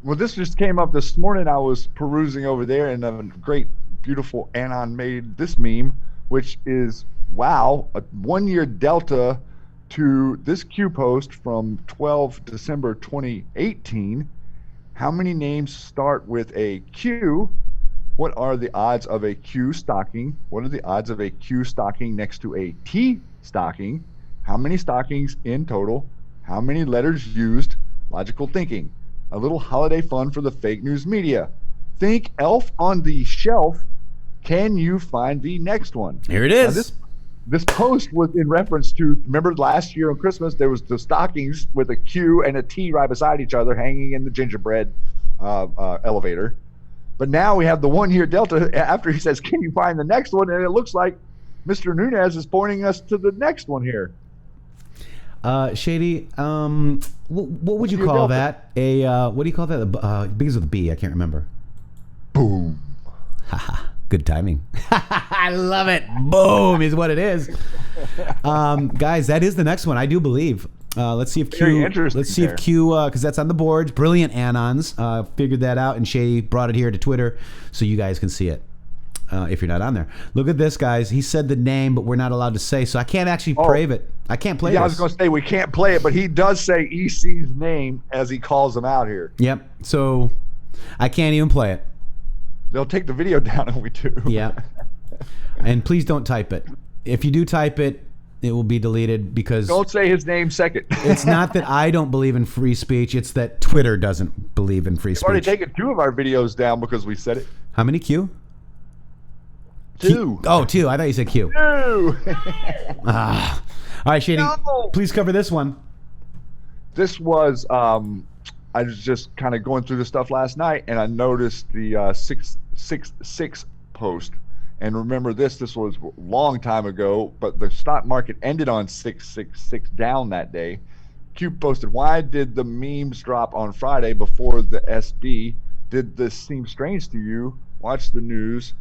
Well, this just came up this morning. I was perusing over there, and a great, beautiful Anon made this meme, which is, wow, a 1 year delta to this Q post from 12 December 2018. How many names start with a Q? What are the odds of a Q stocking? What are the odds of a Q stocking next to a T stocking? How many stockings in total? How many letters used? Logical thinking. A little holiday fun for the fake news media. Think Elf on the Shelf. Can you find the next one? Here it is. Now this post was in reference to, remember last year on Christmas, there was the stockings with a Q and a T right beside each other hanging in the gingerbread elevator. But now we have the 1 year delta after he says, can you find the next one? And it looks like Mr. Nunez is pointing us to the next one here. Shady, what would you call that? What do you call that? Begins with a B. I can't remember. Boom. Haha. Good timing. I love it. Boom is what it is. Guys, that is the next one, I do believe. Let's see if Q. Let's see if Q, because that's on the boards. Brilliant Anons figured that out, and Shady brought it here to Twitter so you guys can see it. If you're not on there, look at this, guys. He said the name, but we're not allowed to say, so I can't actually play it. I can't play it. Yeah, I was going to say we can't play it, but he does say EC's name as he calls him out here. Yep. So I can't even play it. They'll take the video down if we do. Yeah. And please don't type it. If you do type it, it will be deleted because... Don't say his name second. It's not that I don't believe in free speech. It's that Twitter doesn't believe in free speech. We've already taken 2 of our videos down because we said it. How many Q? 2. Oh, 2. I thought you said Q. 2. All right, Shady, please cover this one. This was... I was just kind of going through the stuff last night, and I noticed the 666 post. And remember this was a long time ago, but the stock market ended on 666 down that day. Q posted, why did the memes drop on Friday before the SB? Did this seem strange to you? Watch the news.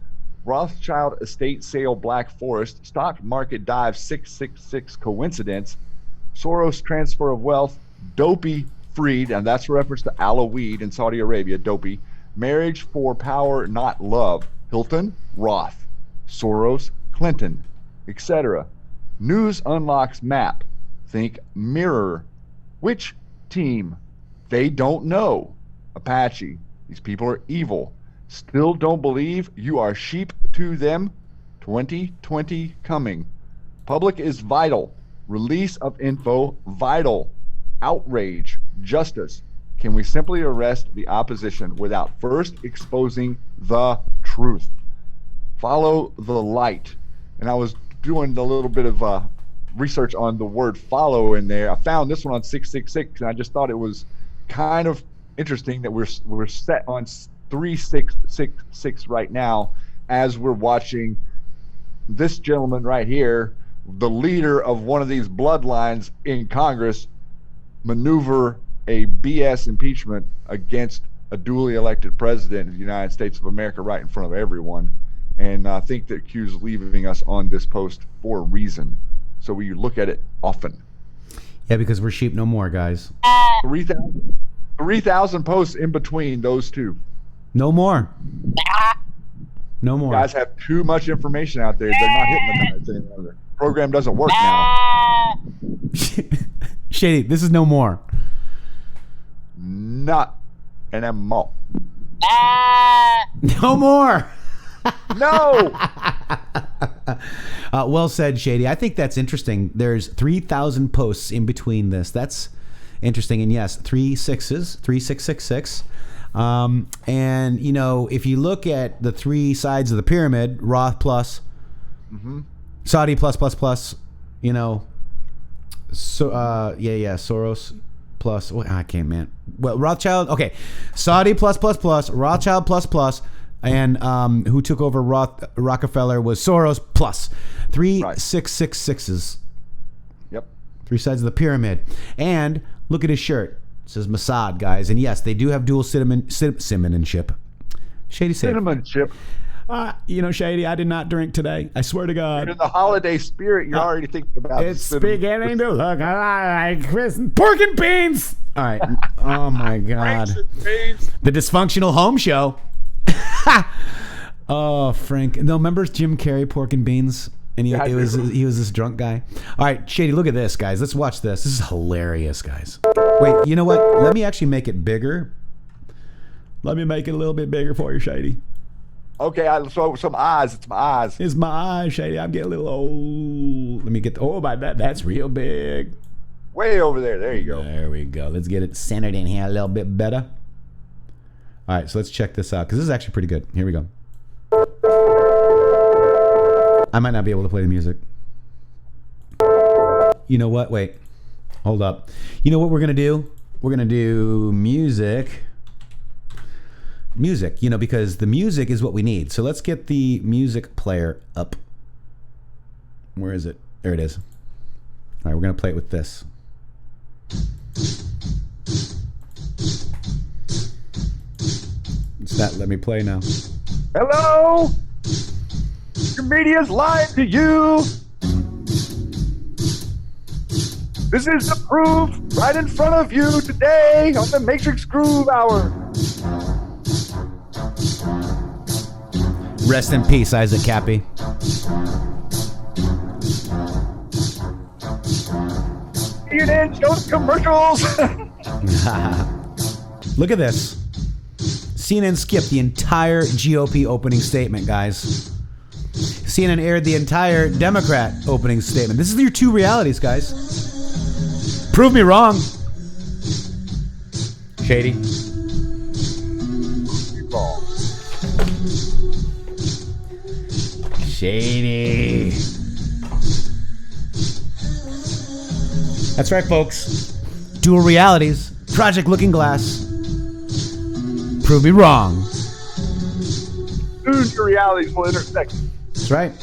Rothschild estate sale Black Forest. Stock market dive 666 coincidence. Soros transfer of wealth. Dopey freed, and that's a reference to aloe weed in Saudi Arabia, dopey. Marriage for power, not love. Hilton, Roth. Soros, Clinton, etc. News unlocks map. Think mirror. Which team? They don't know. Apache. These people are evil. Still don't believe you are sheep to them. 2020 coming. Public is vital. Release of info, vital. Outrage, justice. Can we simply arrest the opposition without first exposing the truth? Follow the light. And I was doing a little bit of research on the word follow in there. I found this one on 666, and I just thought it was kind of interesting that we're set on 3666 right now as we're watching this gentleman right here, the leader of one of these bloodlines in Congress, maneuver a BS impeachment against a duly elected president of the United States of America right in front of everyone. And I think that Q's leaving us on this post for a reason. So we look at it often. Yeah, because we're sheep no more, guys. 3,000 posts in between those two. No more. No more. You guys have too much information out there. They're not hypnotized any longer. program doesn't work now. Shady, this is no more. Not anymore. No more. No. Well said, Shady. I think that's interesting. There's 3,000 posts in between this. That's interesting. And yes, 3 6s, 3666. And you know, if you look at the three sides of the pyramid, Roth plus, Saudi plus, you know, so Soros plus. What I can't, man. Well, Rothschild. Okay, Saudi plus, Rothschild plus. And who took over Rockefeller was Soros plus. 3666s. Yep. Three sides of the pyramid. And look at his shirt. It says Mossad, guys. And yes, they do have dual citizenship. Shady said. Citizenship. You know, Shady, I did not drink today. I swear to God. In the holiday spirit, you're already thinking about it's beginning to look like Christmas. Pork and beans. All right. Oh, my God. The Dysfunctional Home Show. Oh, Frank. No, remember Jim Carrey, Pork and Beans? And he was this drunk guy. All right, Shady, look at this, guys. Let's watch this. This is hilarious, guys. Wait, you know what? Let me actually make it bigger. Let me make it a little bit bigger for you, Shady. Okay, so some eyes. It's my eyes. It's my eyes, Shady. I'm getting a little old. Let me get that's real big. Way over there. There you go. There we go. Let's get it centered in here a little bit better. All right, so let's check this out because this is actually pretty good. Here we go. I might not be able to play the music. You know what? Wait. Hold up. You know what we're going to do? We're going to do music. Music, you know, because the music is what we need. So let's get the music player up. Where is it? There it is. All right, we're going to play it with this. It's that. Let me play now. Hello? Your media's lying to you. This is the proof right in front of you today on the Matrixxx Groove Hour. Rest in peace, Isaac Cappy. CNN shows commercials. Look at this. CNN skipped the entire GOP opening statement, guys. CNN aired the entire Democrat opening statement. This is your two realities, guys. Prove me wrong. Shady. Shady. That's right, folks. Dual realities. Project Looking Glass. Prove me wrong. Soon your realities will intersect. That's right.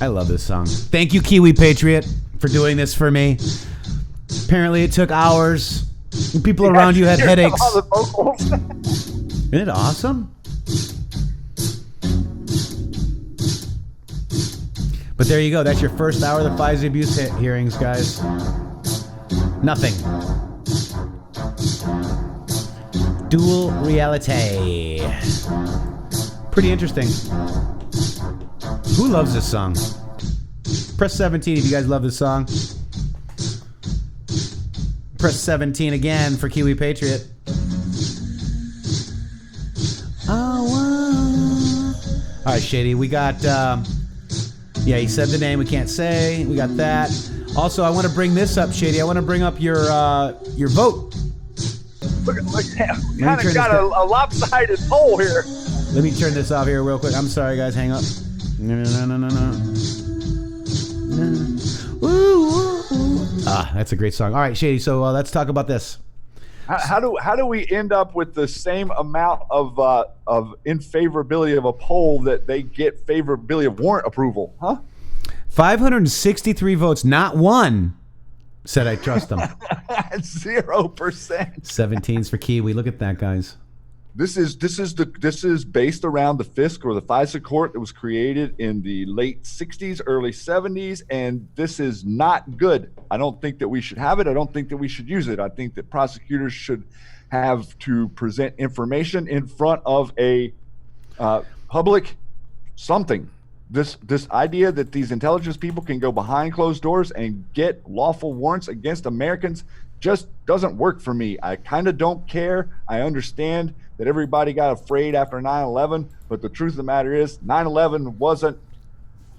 I love this song. Thank you, Kiwi Patriot, for doing this for me. Apparently it took hours. And people around you had headaches. Isn't it awesome? But there you go. That's your first hour of the FISA abuse hearings, guys. Nothing. Dual reality. Pretty interesting. Who loves this song? Press 17 if you guys love this song. Press 17 again for Kiwi Patriot. All right, Shady. We got... yeah, he said the name we can't say. We got that. Also, I want to bring this up, Shady. I want to bring up your vote. Look, kind of got a lopsided poll here. Let me turn this off here real quick. I'm sorry, guys. Hang up. No. Ah, that's a great song. All right, Shady. So let's talk about this. How do we end up with the same amount of infavorability of a poll that they get favorability of warrant approval? Huh? 563 votes, not one said I trust them. 0%. 17s for Kiwi. Look at that, guys. This is based around the FISC or the FISA court that was created in the late 60s, early 70s, and this is not good. I don't think that we should have it. I don't think that we should use it. I think that prosecutors should have to present information in front of a public something. this idea that these intelligence people can go behind closed doors and get lawful warrants against Americans just doesn't work for me. I kind of don't care. I understand that everybody got afraid after 9/11, but the truth of the matter is 9/11 wasn't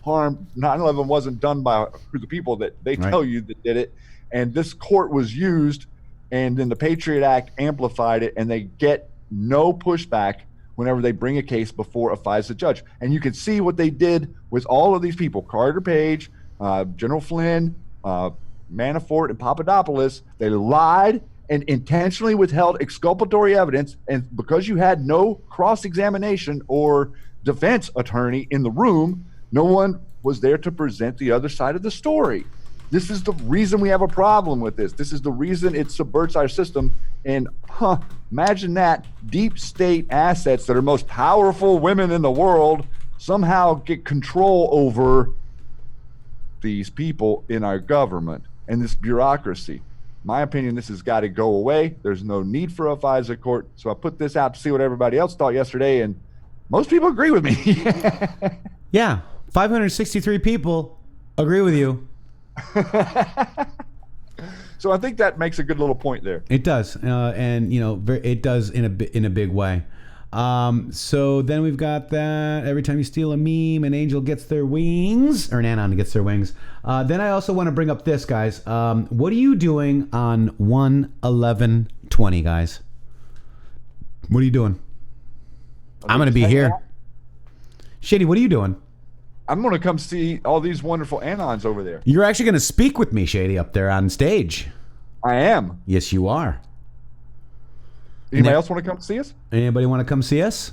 harmed. 9/11 wasn't done by the people that they tell you that did it. And this court was used, and then the Patriot Act amplified it, and they get no pushback whenever they bring a case before a FISA judge. And you can see what they did with all of these people, Carter Page, General Flynn, Manafort, and Papadopoulos. They lied and intentionally withheld exculpatory evidence. And because you had no cross-examination or defense attorney in the room, no one was there to present the other side of the story. This is the reason we have a problem with this. This is the reason it subverts our system. And imagine that deep state assets that are most powerful women in the world somehow get control over these people in our government and this bureaucracy. My opinion, this has got to go away. There's no need for a FISA court. So I put this out to see what everybody else thought yesterday, and most people agree with me. Yeah, 563 people agree with you. So I think that makes a good little point there. It does, and it does in a big way. So then we've got that. Every time you steal a meme, an angel gets their wings, or an anon gets their wings. Then I also want to bring up this, guys. What are you doing on 1/11/20, guys? What are you doing? I'm going to be here. Shady, what are you doing? I'm going to come see all these wonderful anons over there. You're actually going to speak with me, Shady, up there on stage. I am. Yes, you are. Anybody else want to come see us? Anybody want to come see us?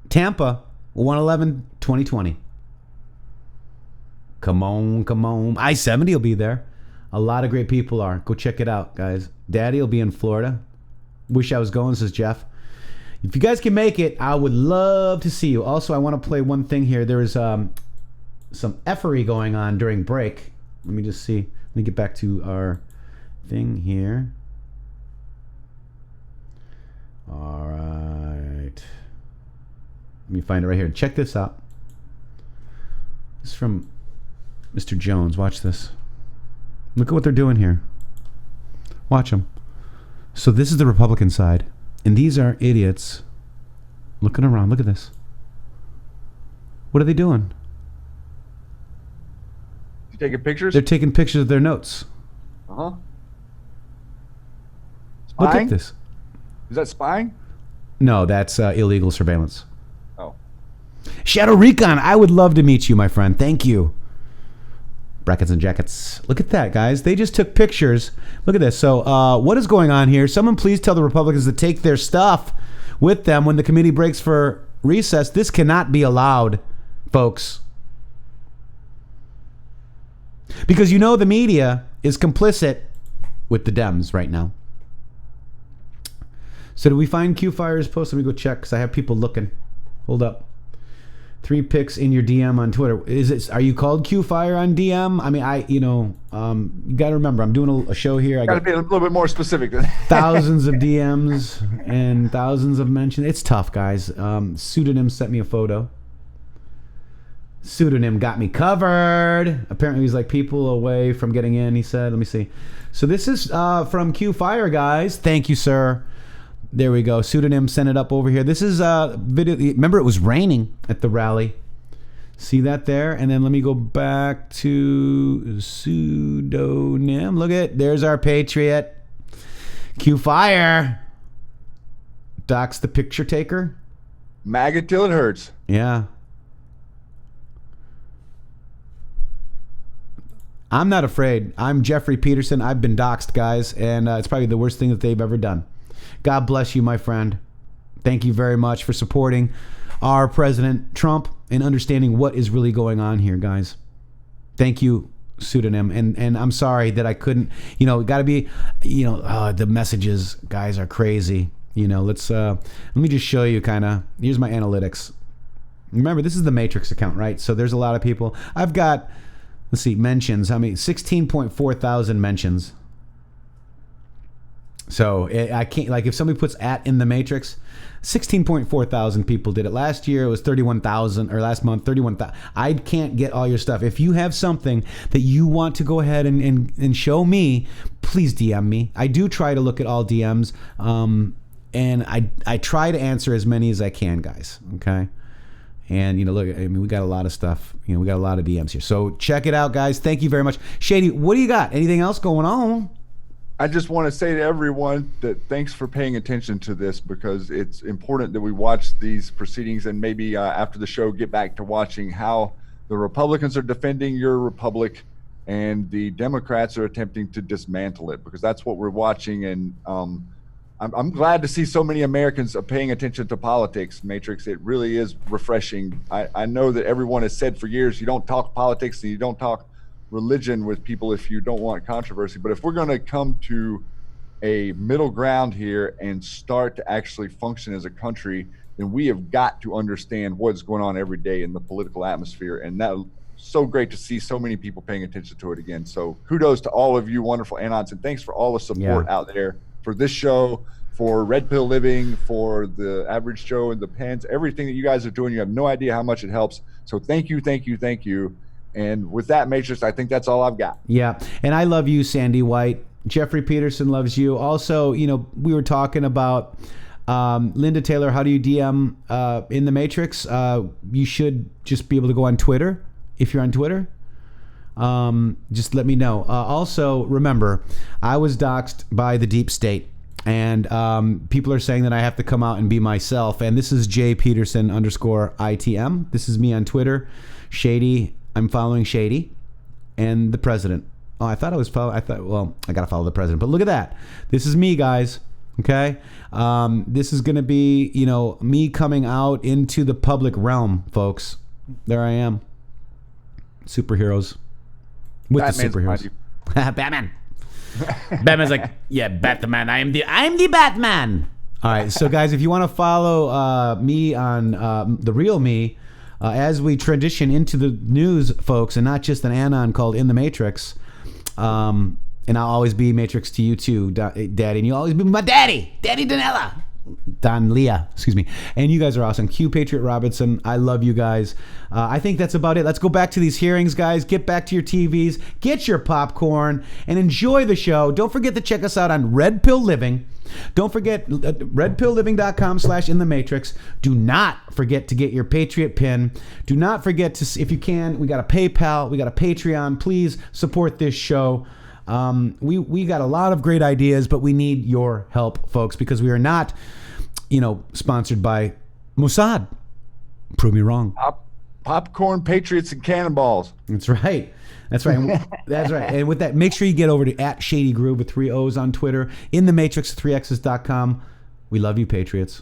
Tampa, 1/11/2020. Come on, come on. I-70 will be there. A lot of great people are. Go check it out, guys. Daddy will be in Florida. Wish I was going, says Jeff. If you guys can make it, I would love to see you. Also, I want to play one thing here. There is some effery going on during break. Let me just see. Let me get back to our thing here. All right. Let me find it right here. Check this out. This is from Mr. Jones. Watch this. Look at what they're doing here. Watch them. So this is the Republican side. And these are idiots looking around. Look at this. What are they doing? You taking pictures? They're taking pictures of their notes. Uh-huh. Look at this. Is that spying? No, that's illegal surveillance. Oh. Shadow Recon, I would love to meet you, my friend. Thank you. Brackets and jackets. Look at that, guys. They just took pictures. Look at this. So what is going on here? Someone please tell the Republicans to take their stuff with them when the committee breaks for recess. This cannot be allowed, folks. Because you know the media is complicit with the Dems right now. So did we find Q-Fire's post? Let me go check because I have people looking. Hold up. 3 pics in your DM on Twitter. Are you called Q-Fire on DM? I mean, you got to remember, I'm doing a show here. I got to be a little bit more specific. Thousands of DMs and thousands of mentions. It's tough, guys. Pseudonym sent me a photo. Pseudonym got me covered. Apparently he's like people away from getting in, he said. Let me see. So this is from Q-Fire, guys. Thank you, sir. There we go. Pseudonym sent it up over here. This is a video. Remember, it was raining at the rally. See that there? And then let me go back to pseudonym. Look at, there's our Patriot. Q-Fire. Doc's the picture taker. MAGA till it hurts. Yeah. I'm not afraid. I'm Jeffrey Peterson. I've been doxxed, guys, and it's probably the worst thing that they've ever done. God bless you, my friend. Thank you very much for supporting our President Trump and understanding what is really going on here, guys. Thank you, pseudonym. And I'm sorry that I couldn't, got to be, the messages, guys, are crazy. Let me just show you here's my analytics. Remember, this is the Matrixxx account, right? So there's a lot of people. I've got, let's see, mentions. 16.4 thousand mentions. So I can't, like, if somebody puts at intheMatrixx, 16.4 thousand people did it last year. It was 31,000, or last month 31,000. I can't get all your stuff. If you have something that you want to go ahead and show me, please DM me. I do try to look at all DMs, and I try to answer as many as I can, guys. Okay. And, you know, look, I mean, we got a lot of stuff. You know, we got a lot of DMs here. So check it out, guys. Thank you very much. Shady, what do you got? Anything else going on? I just want to say to everyone that thanks for paying attention to this, because it's important that we watch these proceedings and maybe after the show get back to watching how the Republicans are defending your republic and the Democrats are attempting to dismantle it, because that's what we're watching. And I'm glad to see so many Americans are paying attention to politics, Matrixxx. It really is refreshing. I know that everyone has said for years, you don't talk politics and you don't talk religion with people if you don't want controversy. But if we're going to come to a middle ground here and start to actually function as a country, then we have got to understand what's going on every day in the political atmosphere. And that's so great to see so many people paying attention to it again. So kudos to all of you wonderful Anons, and thanks for all the support out there for this show, for Red Pill Living, for the Average Joe and the Pens, everything that you guys are doing. You have no idea how much it helps. So thank you, thank you, thank you. And with that, Matrixxx, I think that's all I've got. Yeah, and I love you, Sandy White. Jeffrey Peterson loves you. Also, you know, we were talking about Linda Taylor. How do you DM intheMatrixxx? You should just be able to go on Twitter. If you're on Twitter, just let me know. Also, remember, I was doxxed by the deep state. And people are saying that I have to come out and be myself. And this is JPeterson_ITM. This is me on Twitter. Shady. I'm following Shady and the president. Oh, I thought I was following. Well, I got to follow the president. But look at that. This is me, guys. Okay? This is going to be, you know, me coming out into the public realm, folks. There I am. Superheroes. With Batman's the superheroes. Batman. Batman's like, yeah, Batman. I am the Batman. All right. So, guys, if you want to follow me on the real me, as we transition into the news, folks, and not just an anon called intheMatrixxx, and I'll always be Matrixxx to you too, Daddy, and you'll always be my daddy, Daddy Danella. Don Leah, excuse me. And you guys are awesome. Q Patriot Robinson, I love you guys. I think that's about it. Let's go back to these hearings, guys. Get back to your TVs, get your popcorn, and enjoy the show. Don't forget to check us out on Red Pill Living. Don't forget redpillliving.com/intheMatrixxx. Do not forget to get your Patriot pin. Do not forget to, if you can, we got a PayPal, we got a Patreon. Please support this show. We got a lot of great ideas, but we need your help, folks, because we are not, you know, sponsored by Mossad. Prove me wrong. Popcorn, Patriots, and cannonballs. That's right. That's right. That's right. And with that, make sure you get over to @ShadyGrooove with 3 O's on Twitter, intheMatrixx3x's.com. We love you, Patriots.